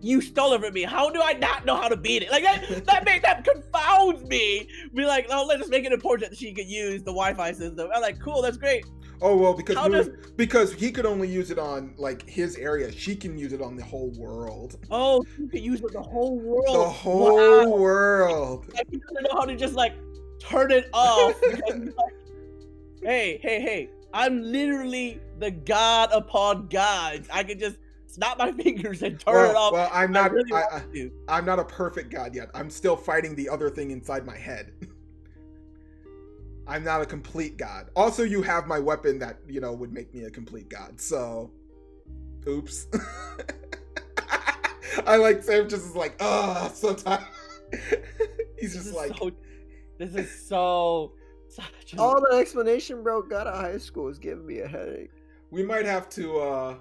You stole it from me. How do I not know how to beat it? Like that confounds me. Be like, oh, let's just make it important that she could use the Wi-Fi system. I'm like, cool, that's great. Oh well, because he could only use it on like his area. She can use it on the whole world. Oh, you can use it the whole world. The whole world. Like, he doesn't know how to just like turn it off. Because he's like, hey, I'm literally the god upon gods. I can just snap my fingers and turn it off. Well, I'm not a perfect god yet. I'm still fighting the other thing inside my head. I'm not a complete god. Also, you have my weapon that, would make me a complete god. So, oops. I like Sam just is like, so tired. He's just like, this is so. All the explanation, bro, got out of high school is giving me a headache. We might have to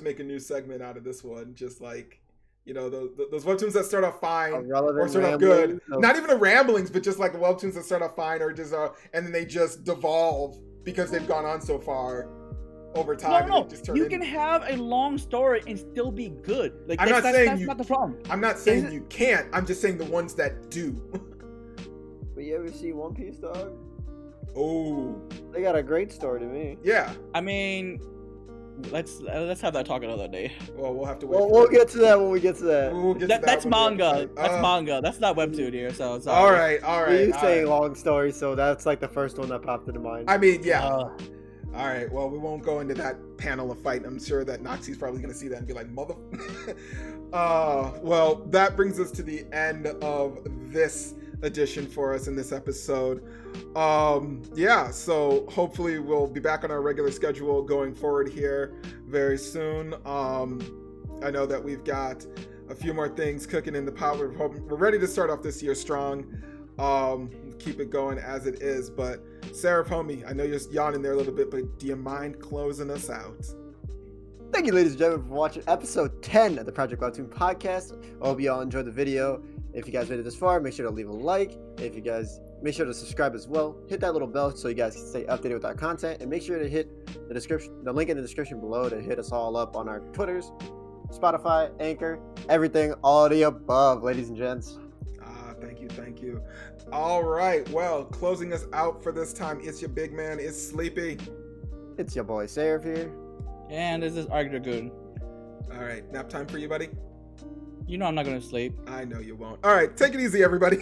make a new segment out of this one. Just like, those webtoons that start off fine or start off good. Not even the ramblings, but just like webtoons that start off fine or just and then they just devolve because they've gone on so far over time. No. You can have a long story and still be good. Like I'm not saying that's not the problem. I'm not saying you can't. I'm just saying the ones that do. But you ever see One Piece, dog? Oh, they got a great story to me. Yeah. I mean, let's have that talk another day. Well, we'll have to wait. Well, we'll get to that when we get to that. We'll get to that's manga. That's manga. That's not webtoon here. So sorry. All right. You saying long story, so that's like the first one that popped into mind. I mean, yeah. All right. Well, we won't go into that panel of fight. I'm sure that Noxie's probably going to see that and be like, mother. Well, that brings us to the end of this edition for us in this episode. So hopefully we'll be back on our regular schedule going forward here very soon. I know that we've got a few more things cooking in the pot. We're ready to start off this year strong. Keep it going as it is. But Seraph, homie, I know you're yawning there a little bit, but do you mind closing us out? Thank you, ladies and gentlemen, for watching episode 10 of the Project WEBTOON podcast. I hope you all enjoyed the video. If you guys made it this far, make sure to leave a like. If you guys make sure to subscribe as well. Hit that little bell so you guys can stay updated with our content, and make sure to hit the link in the description below to hit us all up on our Twitters, Spotify, Anchor, everything, all the above, ladies and gents. Thank you. All right, well, closing us out for this time, it's your big man, it's Sleepy. It's your boy Seraph here. And this is Arg Dragoon. All right, nap time for you, buddy? You know I'm not going to sleep. I know you won't. All right, take it easy, everybody.